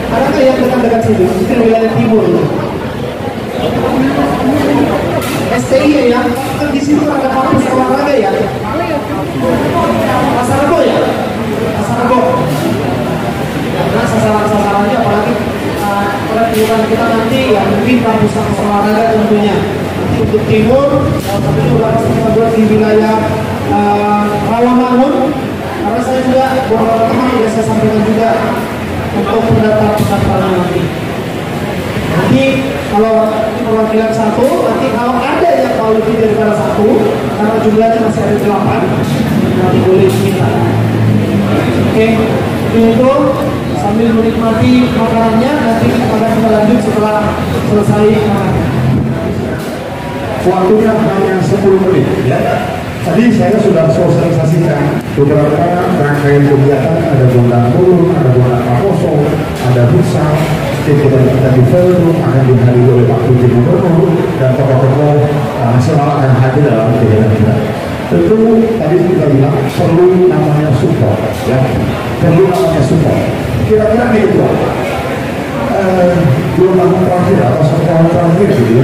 S1: Ada nggak yang dekat-dekat situ? Itu wilayah timur itu. STI ya, kan di situ ada kampus olahraga ya. Pasar Rebo ya, Pasar Rebo. Karena sasaran-sasarannya apalagi peraturan kita nanti ya mungkin kampus olahraga tentunya. Untuk timur, tapi juga kita buat di wilayah Rawamangun, karena saya juga beberapa teman sudah saya sampaikan juga untuk pendaftaran nanti. Nanti kalau perwakilan satu, nanti kalau ada yang mau lebih daripada satu, karena jumlahnya masih ada 8, nanti boleh minta. Oke, itu sambil menikmati makanannya, nanti kita lanjut setelah selesai makan.
S2: Waktunya hanya 10 menit ya. Tadi saya sudah sosialisasikan beberapa rangkaian kegiatan, ada gondang turun, ada gondang kaposo, ada futsal, kegiatan kita di Velodrome akan dihadiri oleh Pak Putri Gubernur dan tokoh-tokoh nasional akan hadir dalam kegiatan kita. Tentu tadi kita bilang perlu namanya support ya, perlu namanya support. Kira-kira nih itu gelombang terakhir atau setahun terakhir gitu ya,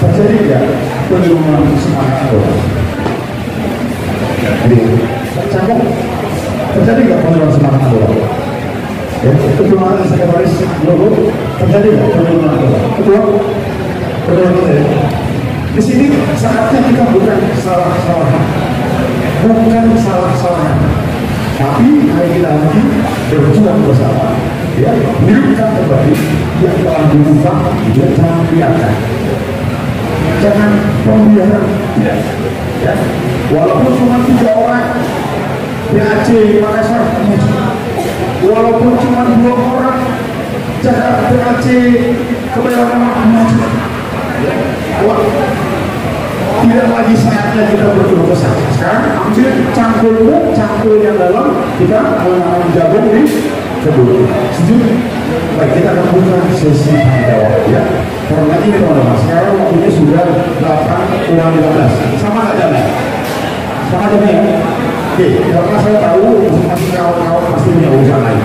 S2: terjadi ya penurunan semangat anggota. Jadi, cakap terjadi nggak penurunan semangat anggota? Ya, penurunan sekretaris logo terjadi nggak penurunan anggota? Kedua, penurunan ya. Di sini saatnya kita bukan salah-salahan, tapi hari kita nanti berjuang bersama, ya, hidupkan kembali yang telah dibuka, ya, jangan biarkan. Jangan pembiaran, ya. Walaupun cuma 3 orang PAC Makassar, walaupun cuma 2 orang Jakarta PAC Kebayoran maju, tidak lagi saatnya kita berkeluh kesah. Sekarang ambil cangkul yang dalam, kita menanam jagung di kebun. Setuju? Baik, kita akan buka sesi tanya jawab ya. Karena ini teman-teman, sekarang waktunya sudah 8:15. Sama nggak jalan? Sama jalan ya? Oke, karena saya tahu masih kawan-kawan pasti punya urusan lain.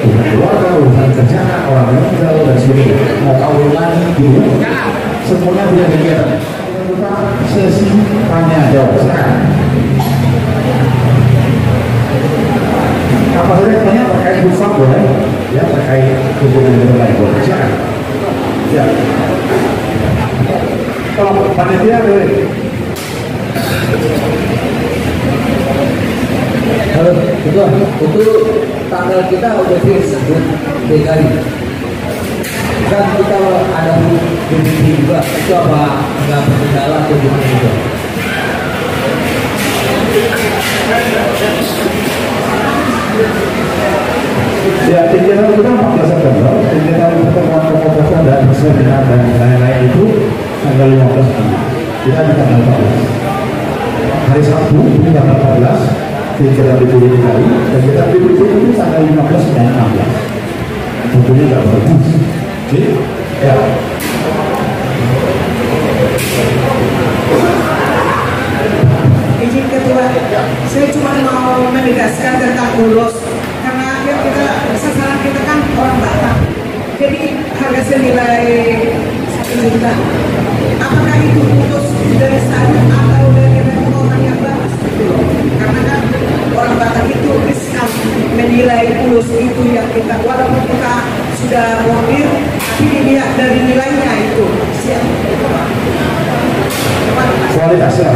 S2: Urusan keluarga, urusan kerjaan, orang meninggal dan sebagainya. Mau kawin lagi gitu. Semuanya punya kegiatan. Buka sesi tanya jawab sekarang. Apa saja tanya terkait buka boleh? Ya, terkait hubungan dengan lain boleh. Silakan. Ya. Kalau panitia boleh.
S5: Halo, betul. Itu tanggal kita udah fix DKI. Kan kita ada BPD juga. Itu apa nggak berkendala atau gimana juga?
S2: Ya, kegiatan kita 14 September, kegiatan pertemuan tokoh-tokoh dan seminar dan lain-lain itu tanggal 15 Juli. Kita di tanggal 14. Hari kegiatan BPD DKI, dan kegiatan BPD itu tanggal 15 dan 16. Tentunya nggak bagus. Oke, ya.
S4: Izin Ketua, saya cuma mau menegaskan tentang ulos, karena kita sasaran kita kan orang Batak, jadi harga senilai 1 juta. Apakah itu ulos dari sana atau dari orang yang batas? Karena kan orang Batak itu riskan menilai ulos itu yang kita, walaupun kita sudah montir, tapi dilihat dari nilainya itu.
S2: Kualitasnya.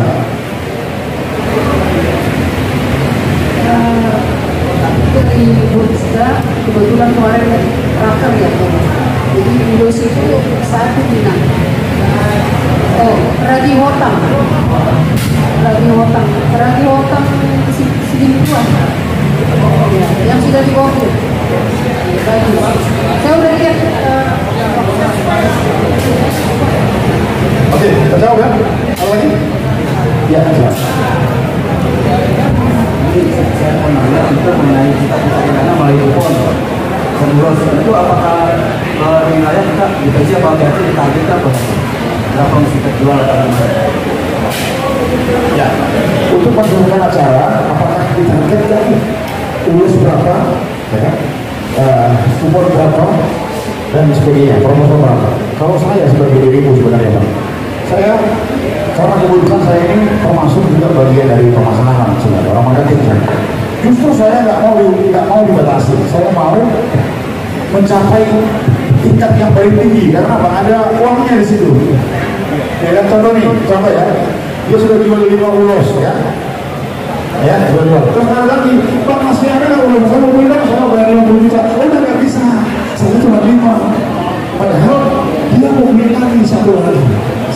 S6: Dari Bursa kebetulan kemarin raker ya, jadi Indos itu satu Minang. Ragi Hotang selingkuhan ya, yang sudah dibongkar. Bagus, saya udah lihat.
S2: Oke, terjawab ya? Apa lagi? Ya, jelas.
S5: Saya pernah lihat itu mengenai kita karena melalui kupon dan itu apakah wilayah kita dikaji apa berarti ditargetkan berapa mesti terjual atau
S2: Ya, untuk menentukan acara, apakah ditargetkan ulus berapa, ya kan? Kupon berapa, dan sebagainya, promosi berapa. Kalau saya sebagai diriku sebenarnya, Bang, saya karena kebetulan saya ini termasuk juga bagian dari pemasaran sebenarnya orang marketing saya. Justru saya nggak mau dibatasi. Saya mau mencapai tingkat yang paling tinggi karena apa? Ada uangnya di situ. Ya kan, contoh ya, dia sudah jual 5 ulos ya. Ya, jual. Terus ada lagi, Pak masih ada nggak ulos? Saya mau bilang saya bayar 50 juta. Oh, udah nggak bisa. Saya cuma 5. Padahal dia mau beli lagi 1 lagi.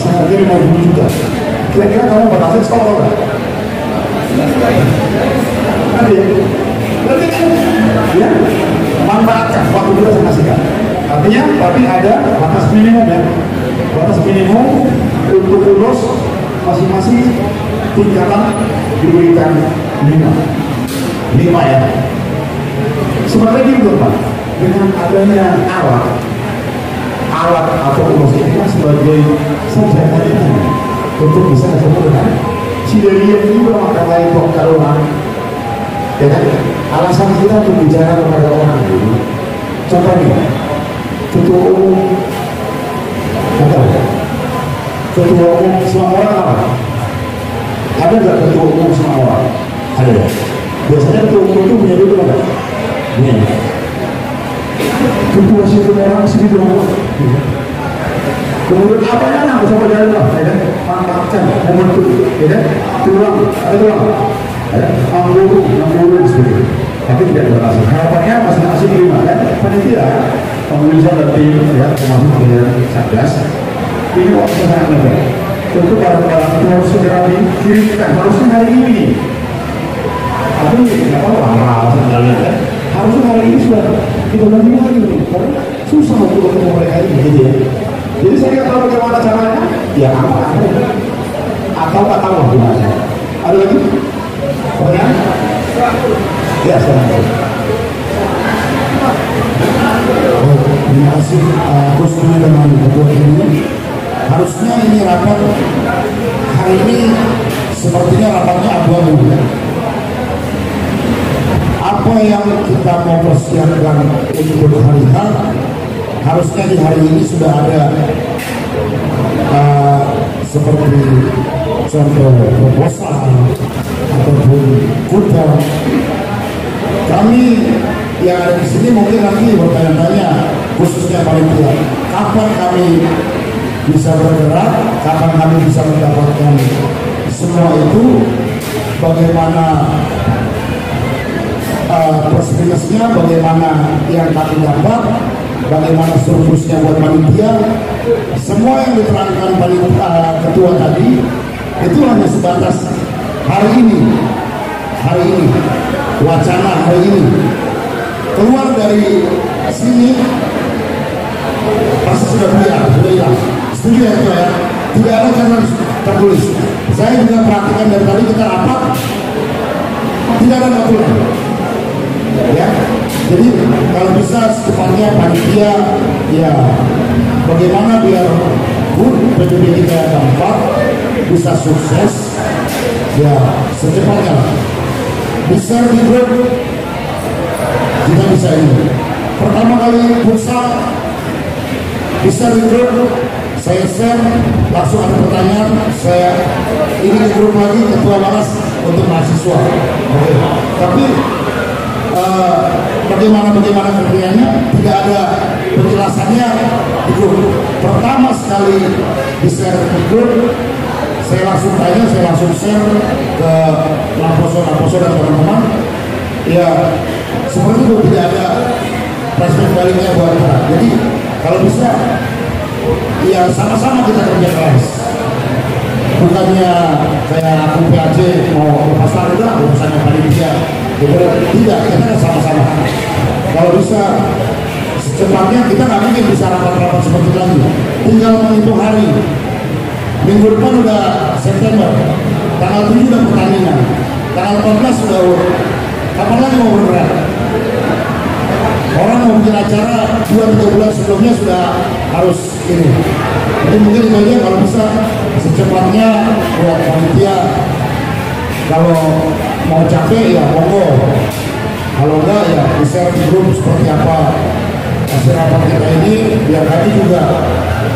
S2: Saya hargai 50 juta. Kira-kira kamu batasin sekolah nggak? Ada ya? Berarti kan, ya, manfaatkan waktu kita saya kasihkan. Artinya, tapi ada batas minimum ya. Batas minimum untuk ulos masing-masing tingkatan diberikan 5 ya. Sebenarnya gitu Pak, dengan adanya alat atau ulos ini kan sebagai senjata untuk bisa ketemu dengan si dari yang juga makan lain kok kalau ya kan, alasan kita untuk bicara kepada orang itu. Contoh nih, ketua umum semua orang apa? Ada nggak ketua umum semua orang? Ada ya. Biasanya ketua umum itu punya duit apa? Nih. Ketua situ orang segitu orang. Kemudian apa yang harus sama jalan lah, ya kan? Manfaatkan momentum, ya kan? Tulang, ada angguru dan sebagainya. Tapi tidak berhasil. Harapannya masing-masing 5 kan? Panitia, pemirsa dan tim, ya, termasuk dengan Satgas. Ini waktu sangat lebar. Tentu barang-barang itu harus segera dikirimkan. Harusnya hari ini. Tapi nggak apa-apa, alasan kalian kan? Harusnya hari ini sudah kita lagi karena susah untuk ketemu mereka ini, gitu ya. Jadi saya nggak tahu bagaimana caranya. Ya apa? Atau nggak tahu gimana? Ada lagi? Pertanyaan? Ya, sekarang. Terima kasih Gus Dwi dengan ketua ini. Harusnya ini rapat hari ini sepertinya rapatnya abu-abu. Apa yang kita mau persiapkan untuk hari H, harusnya di hari ini sudah ada seperti contoh proposal ataupun kuda. Kami yang ada di sini mungkin nanti bertanya-tanya, khususnya panitia, kapan kami bisa bergerak, kapan kami bisa mendapatkan semua itu, bagaimana perspektifnya, bagaimana yang kami dapat, bagaimana surplusnya buat panitia. Semua yang diterangkan ketua tadi itu hanya sebatas hari ini, wacana hari ini. Keluar dari sini pasti sudah hilang. Setuju ya Ketua ya? Tidak ada channel tertulis. Saya juga perhatikan dari tadi kita rapat,
S7: tidak ada aturan. Ya, jadi kalau bisa secepatnya panitia ya bagaimana biar PBB kita yang keempat bisa sukses ya secepatnya bisa di grup kita bisa ini pertama kali futsal bisa di grup saya share langsung ada pertanyaan saya ini di grup lagi ketua balas untuk mahasiswa tapi bagaimana kerjanya tidak ada penjelasannya di grup pertama sekali di share di grup saya langsung tanya saya langsung share ke Lamposo dan teman-teman ya seperti itu tidak ada respect baliknya buat kita jadi kalau bisa ya sama-sama kita kerja keras bukannya kayak aku PAJ mau ke pasar itu urusannya panitia tidak, kita kan sama-sama kalau bisa secepatnya kita nggak mungkin bisa rapat-rapat seperti itu lagi tinggal menghitung hari minggu depan udah September tanggal 7 udah pertandingan tanggal 14 sudah kapan lagi mau bergerak orang mau bikin acara 2-3 bulan sebelumnya sudah harus ini jadi mungkin itu aja kalau bisa secepatnya buat panitia kalau mau capek ya monggo kalau enggak ya bisa di grup seperti apa hasil rapat kita ini biar kami juga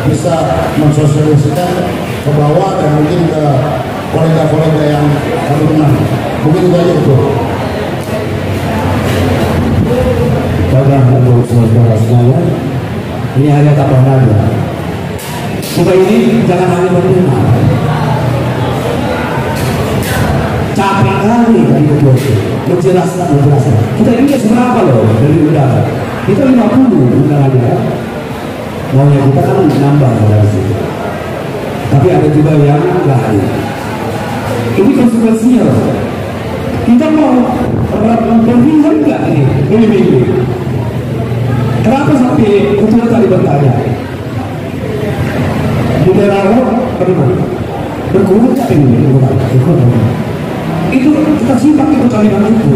S7: bisa mensosialisasikan ke bawah dan mungkin ke kolega-kolega yang kami kenal mungkin itu aja itu.
S2: Baiklah untuk saudara sekalian, ini hanya tambahan aja. Kita ini jangan hanya mendengar. Capek kali kan itu menjelaskan. Kita ini seberapa loh dari udara? Kita 50 udaranya. Maunya kita kan nambah dari situ. Tapi ada juga yang enggak ada. Ini konsekuensinya loh. Kita mau berpindah enggak ini? Kenapa sampai ketua tadi bertanya? Moderator bagaimana? Berkurung tak ini? Itu kita simak itu kalimat itu.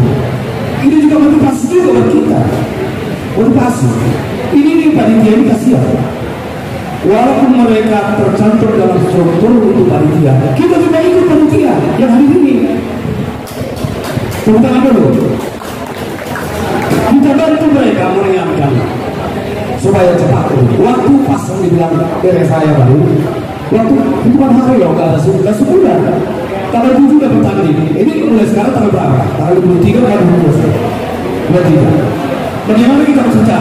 S2: Ini juga motivasi juga buat kita. Motivasi. Ini nih panitia ini kasihan. Walaupun mereka tercantum dalam struktur untuk panitia, kita juga ikut panitia yang hari ini. Tepuk tangan dulu. Kita bantu mereka meringankan supaya cepat. Waktu pas dibilang beres saya baru. Waktu itu kan hari loh, gak ada sebulan. Tanggal 7 udah bertanding. Ini mulai sekarang tanggal berapa? Tanggal 23 atau 23? Bagaimana kita bekerja?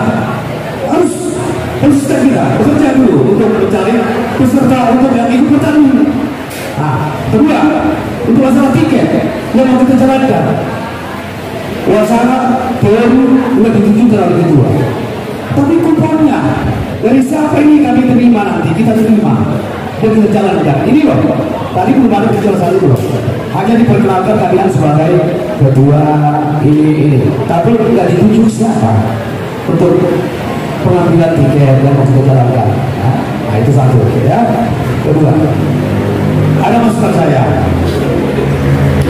S2: Harus kita bekerja dulu untuk mencari peserta untuk yang ikut bertanding. Nah, kedua, untuk masalah tiket yang mau kita jalankan. Wacana teori lebih tinggi dari kedua. Tapi kuponnya dari siapa ini kami terima nanti kita terima dan kita jalankan. Ini loh. Tadi belum ada kejelasan itu loh. Hanya diperkenalkan kalian sebagai ketua ini. Tapi tidak ditunjuk siapa untuk pengambilan tiket yang mau kita jalankan. Nah itu satu ya. Kedua, ada masukan saya.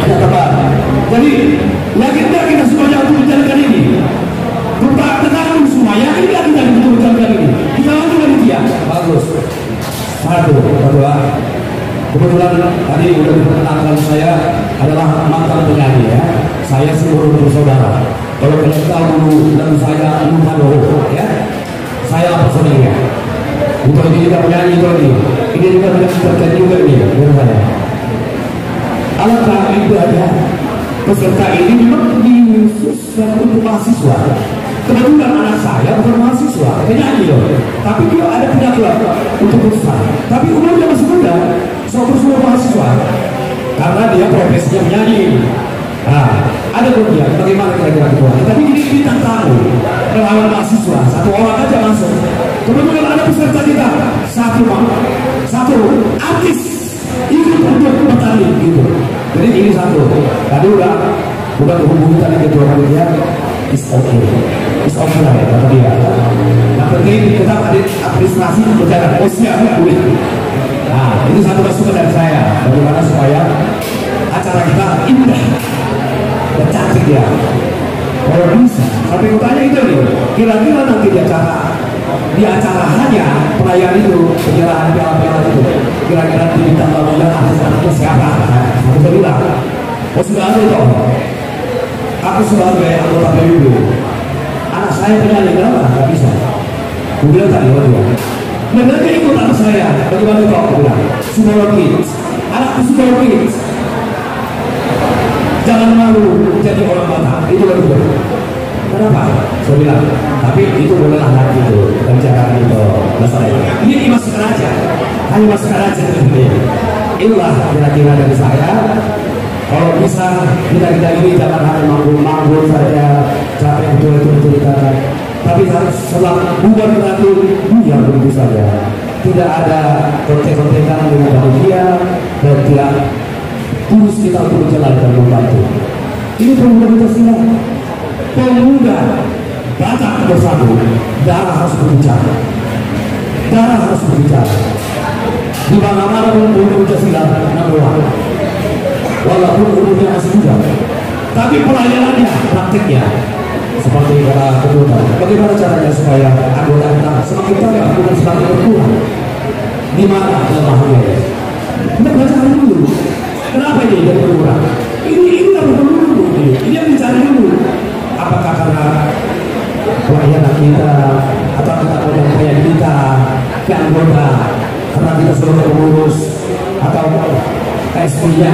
S2: Ada tambahan. Jadi yakin tidak kita semuanya untuk menjalankan ini? Tenang semua, yakin tidak kita untuk menjalankan ini? Kita langsung dari dia. Bagus. Satu, kedua. Kebetulan tadi sudah diperkenalkan saya adalah mantan penyanyi ya. Saya seluruh bersaudara. Kalau kalian tahu dulu dan saya Luhado ya. Saya personilnya. Untuk ini kita penyanyi ini. Ini juga terkait juga ini dengan saya. Alangkah ibadah peserta ini memang dihususkan untuk mahasiswa. Kebetulan anak saya bukan mahasiswa, penyanyi loh. Tapi dia ada penyakuan untuk perusahaan. Tapi umurnya masih muda, semua mahasiswa. Karena dia profesinya menyanyi. Nah, ada kemudian bagaimana kira-kira ketua? Tapi ini bintang tamu melawan mahasiswa, satu orang aja masuk. Kebetulan ada peserta kita, satu artis ikut untuk bertanding gitu. Jadi ini satu. Tadi udah hubungi tadi ketua panitia. Is okay lah ya kata dia. Yang penting kita administrasi berjalan. Oh siap ya boleh. Nah itu satu masukan dari saya. Bagaimana supaya acara kita indah.
S5: dan cantik ya. Kalau bisa, sampai kutanya itu nih, kira-kira nanti di acaranya perayaan itu, penyerahan piala-piala itu, kira-kira di bintang tamunya artis-artisnya siapa? Aku sudah bilang, oh sudah ada itu. Aku sebagai anggota PBB, anak saya penyanyi kenapa? Gak bisa. Aku bilang tadi berdua. Mereka ikut anak saya, bagaimana itu aku bilang? Sumber Kids, anakku Sumber Kids. Jangan malu jadi orang Batak, itu berdua. Kenapa? Saya bilang, tapi itu bolehlah nanti itu, bicara itu masalah itu. Ini dimasukkan aja, hanya masukkan aja. Inilah kira-kira dari saya. Kalau bisa kita ini jangan hanya manggung saja, capek betul-betul kita. Tapi harus selalu bukan berarti dunia begitu saja. Tidak ada konten-kontenan dengan bahagia dan tidak tulus kita untuk berjalan dan membantu. Ini pemuda Pancasila, pemuda Batak bersatu. Darah harus berbicara, darah harus berbicara. Di mana-mana pemuda Pancasila nomor 1. Walaupun umurnya masih muda, tapi pelayanannya, praktiknya seperti kata ketua. Bagaimana caranya supaya anggota kita semakin banyak bukan semakin berkurang? Di mana kelemahannya? Kita baca dulu. Kenapa ini jadi berkurang? Ini yang dulu. Ini yang dicari dulu. Apakah karena pelayanan kita atau pelayanan kita ke anggota karena kita sudah mengurus atau KSP-nya?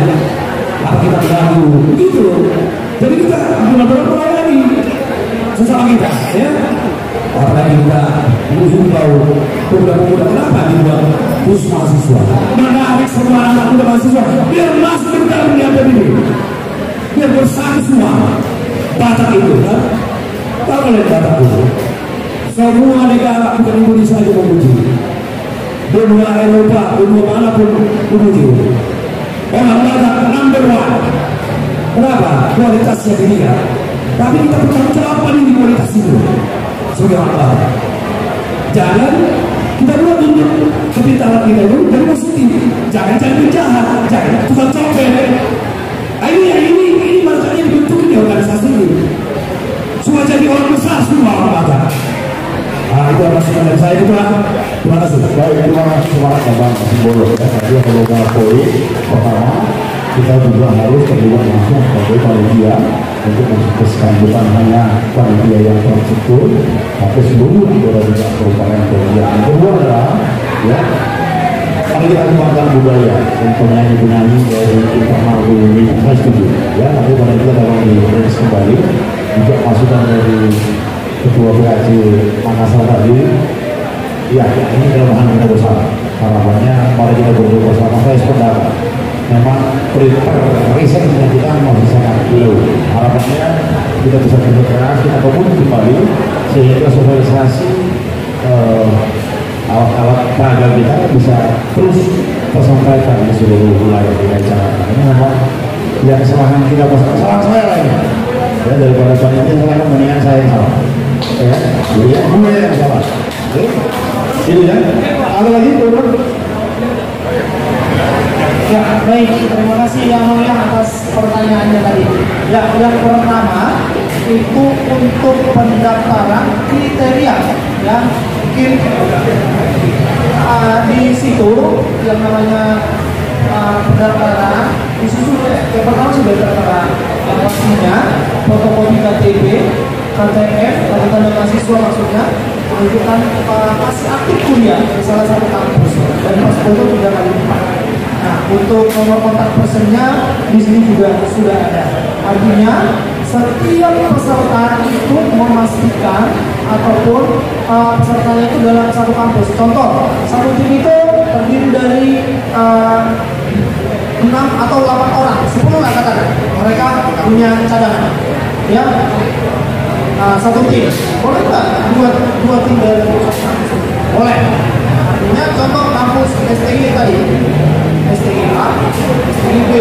S5: Apa kita mengganggu? Begitu. Jadi kita benar-benar melayani sesama kita, ya. Apalagi kita menghimbau pemuda-pemuda, kenapa dibuat khusus mahasiswa? Menarik semua anak muda mahasiswa biar masuk ke dalam niatan ini, biar bersatu semua. Batak itu, kan? Tahu oleh Batak itu, semua negara bukan Indonesia saja memuji, benua Eropa, benua manapun memuji. Orang Batak number 1. Kenapa? Kualitasnya dilihat. Tapi kita bertanggung jawab ini kualitas itu sebagai orang Batak. Jangan kita buat tunjuk kepintaran kita itu dari positif. Jangan penjahat, jangan tukang copet. Ini makanya dibentuk di organisasi ini. Semua jadi orang besar semua orang Batak. Itu masukan dari saya juga. Terima kasih.
S2: Baik, terima kasih semangat Bang Simbolo. Tadi beberapa poin. Pertama, kita juga harus terlibat langsung sebagai panitia untuk mensukseskan bukan hanya panitia yang terstruktur, tapi seluruh anggota juga merupakan bagian. Yang kedua adalah, ya, mari kita kembangkan budaya dan penyanyi-penyanyi dari internal ini. Saya setuju, ya. Tapi pada kita dalam dirilis kembali juga masukan dari Ketua PAC Makassar tadi. Ya, ini adalah bahan kita bersama. Harapannya mari kita berdua bersama. Saya sependapat. Memang risetnya kita masih sangat jauh. Harapannya kita bisa bergerak, kita bangun kembali sehingga sosialisasi alat-alat peraga kita bisa terus tersampaikan di seluruh wilayah DKI Jakarta. Ini memang yang kesalahan kita bersama. Salah saya lagi. Ya, daripada panitia salah mendingan saya yang salah. Ya, jadi gue yang salah. Ini ya. Ada lagi turun.
S1: Ya, baik. Terima kasih Yang Mulia atas pertanyaannya tadi. Ya, yang pertama itu untuk pendaftaran kriteria. Ya, mungkin di situ yang namanya pendaftaran disusun. Yang pertama sudah pendaftaran yang pastinya fotokopi KTP, KTP, tanda mahasiswa maksudnya, menunjukkan masih aktif kuliah di salah satu kampus dan paspor itu 3 kali lipat. Nah, untuk nomor kontak personnya di sini juga sudah ada. Artinya setiap peserta itu memastikan ataupun pesertanya itu dalam satu kampus. Contoh, satu tim itu terdiri dari 6 atau 8 orang, 10 lah katakan. Mereka punya cadangan, ya. Satu tim, boleh nggak dua tim dari kampus? Boleh. Artinya contoh kampus STI tadi, STI A, STI B,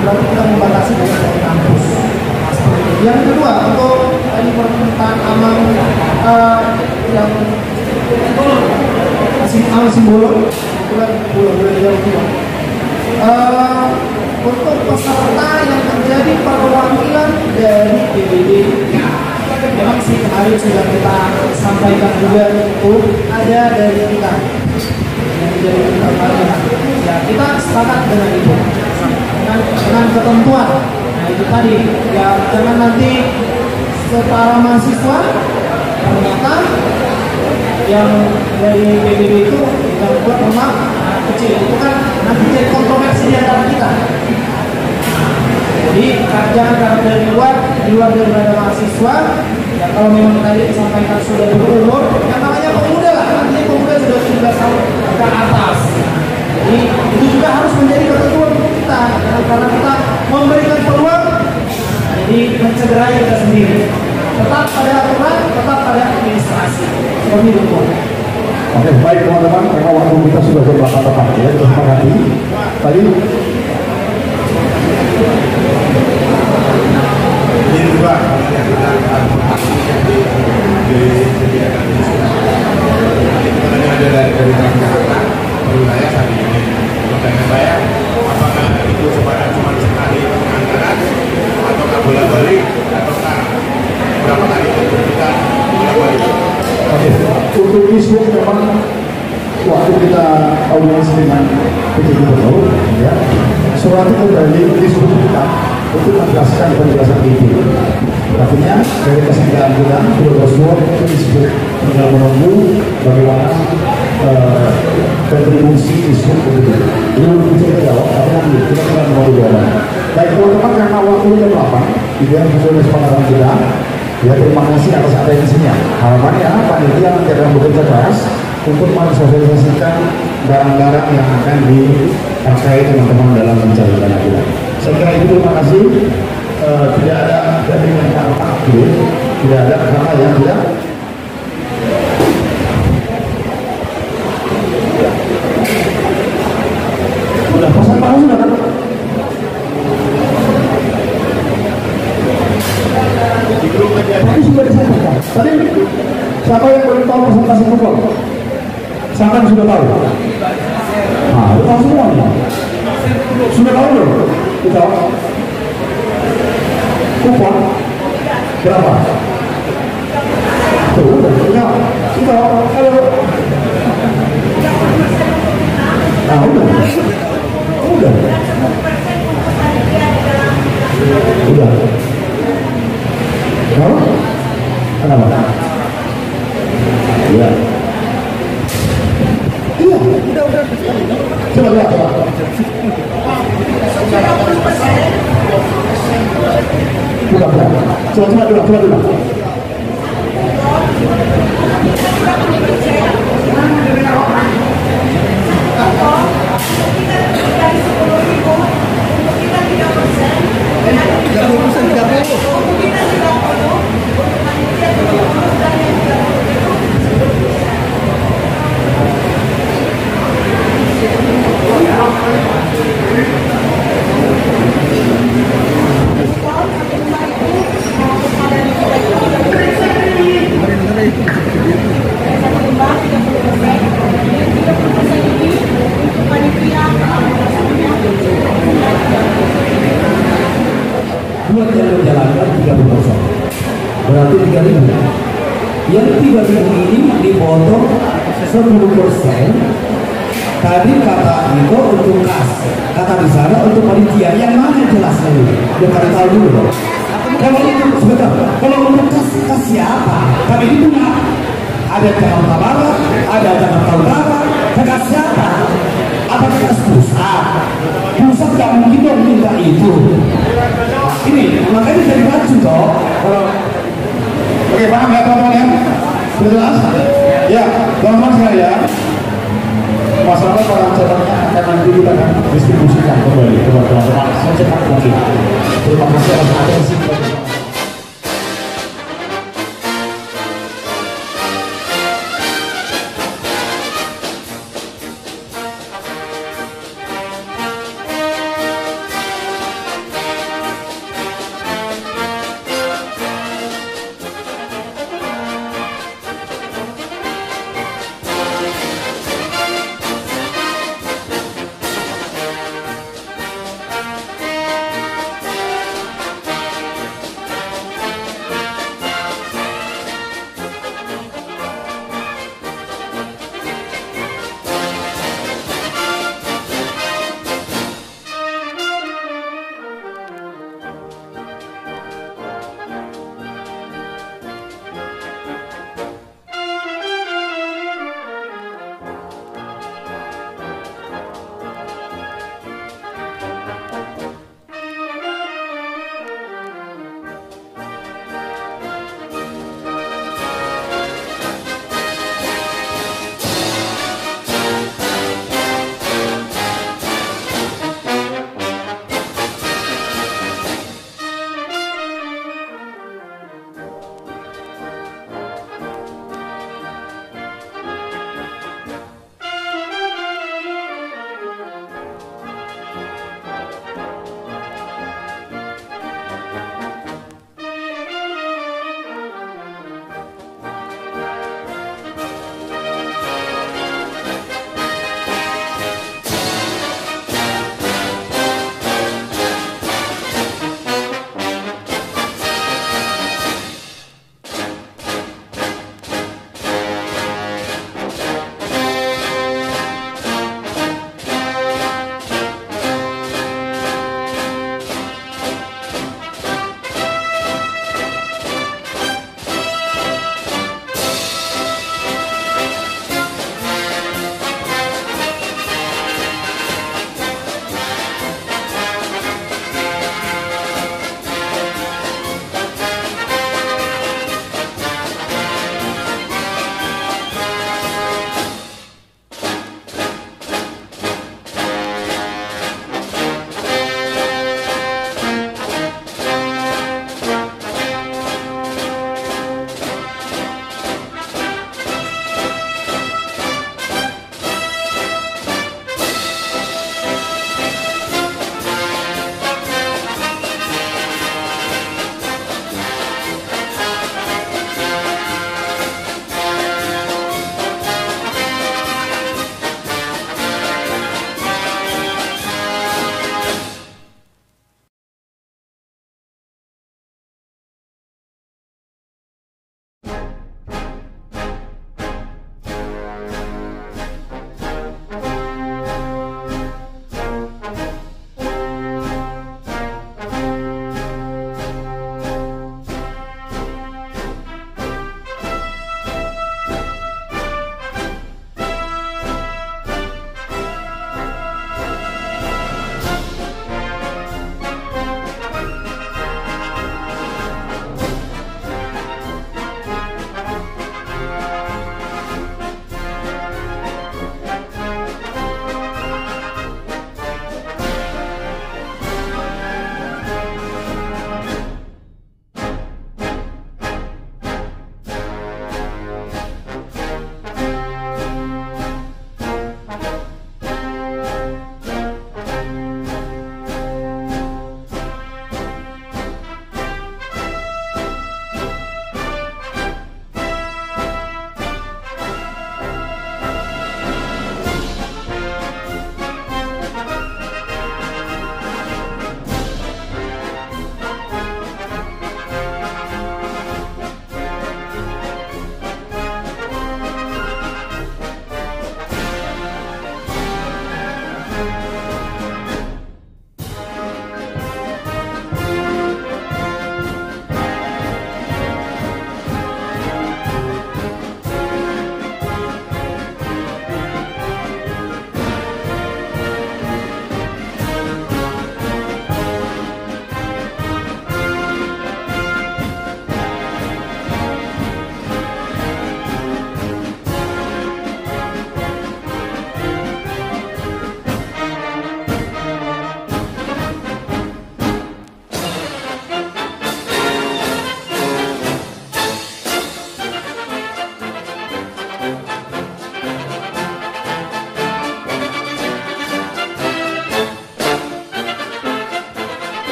S1: berarti kita membatasi dari kampus. Yang kedua, untuk tadi permintaan aman yang simbol, boleh jauh juga. untuk peserta yang menjadi perwakilan dari PBB. Memang sih kemarin sudah kita sampaikan juga itu ada dari kita yang menjadi perwakilan. Ya kita sepakat dengan itu, dengan ketentuan. Nah itu tadi, ya jangan nanti setara mahasiswa ternyata yang dari PBB itu yang buat rumah kecil itu kan nanti jadi kontroversi di antara kita. Jadi jangan karena dari luar daripada mahasiswa. Ya kalau memang tadi disampaikan sudah berumur, yang namanya pemuda lah, nantinya pemuda sudah 17 tahun ke atas. Jadi itu juga harus menjadi ketentuan kita, karena kita memberikan peluang, jadi mencederai kita sendiri. Tetap pada aturan, tetap pada administrasi. Seperti itu.
S2: Oke, baik teman-teman, karena waktu kita sudah berapa tepat ya, terima kasih. Tadi
S3: ini juga yang kita disediakan di sini. Kita tadi ada dari Jakarta, wilayah hari ini. Pertanyaan saya, apakah itu sebenarnya cuma sekali pengantaran, ataukah bolak-balik, ataukah berapa kali itu kita bolak-balik?
S2: oke, untuk isu memang waktu kita audiensi dengan PT Gubernur, ya, surat itu dari isu kita untuk menjelaskan penjelasan itu. Artinya dari kesenjangan kita sudah bersuara itu disebut tinggal menunggu bagaimana kontribusi isu itu. Belum bisa jawab, tapi nanti kita akan mau jawab. Baik teman-teman, karena waktunya berapa, tidak sesuai kesepakatan kita. Ya terima kasih atas atensinya. Harapannya panitia nanti akan bekerja keras untuk mensosialisasikan barang-barang yang akan dipakai teman-teman dalam mencari dana kita. Saya kira itu, terima kasih. Tidak ada dari yang aktif, tidak ada karena yang tidak. Sudah pesan Pak sudah kan?
S3: Di grup aja.
S2: Tadi sudah disampaikan. Tadi siapa yang belum tahu presentasi pukul? Siapa yang sudah tahu? Nah, itu tahu semuanya. Sudah tahu belum? Kita kupon berapa? Tuh, udah. Ya, kita kalau nah, udah. Kenapa? Kenapa? Iya. Iya, udah. Coba. Coba dulu. Buat yang menjalankan 30%, berarti 3.000. Yang 3.000 ini dipotong 10%. Tadi kata itu untuk kas, kata di sana untuk panitia. Yang mana jelasnya ini? Dia kali tahu dulu loh. Kalau itu sebentar, kalau untuk kas siapa? Kami ini punya ada Jakarta Barat, ada Jakarta Utara. Kas siapa? Apa kas pusat? Pusat nggak mungkin dong minta itu. Ini makanya jadi baju toh. Oke, paham ya teman-teman ya? Sudah jelas? Ya, teman-teman sekalian, masalah para cabangnya akan nanti kita akan distribusikan kembali kepada teman-teman secepat mungkin. Terima kasih atas atensi.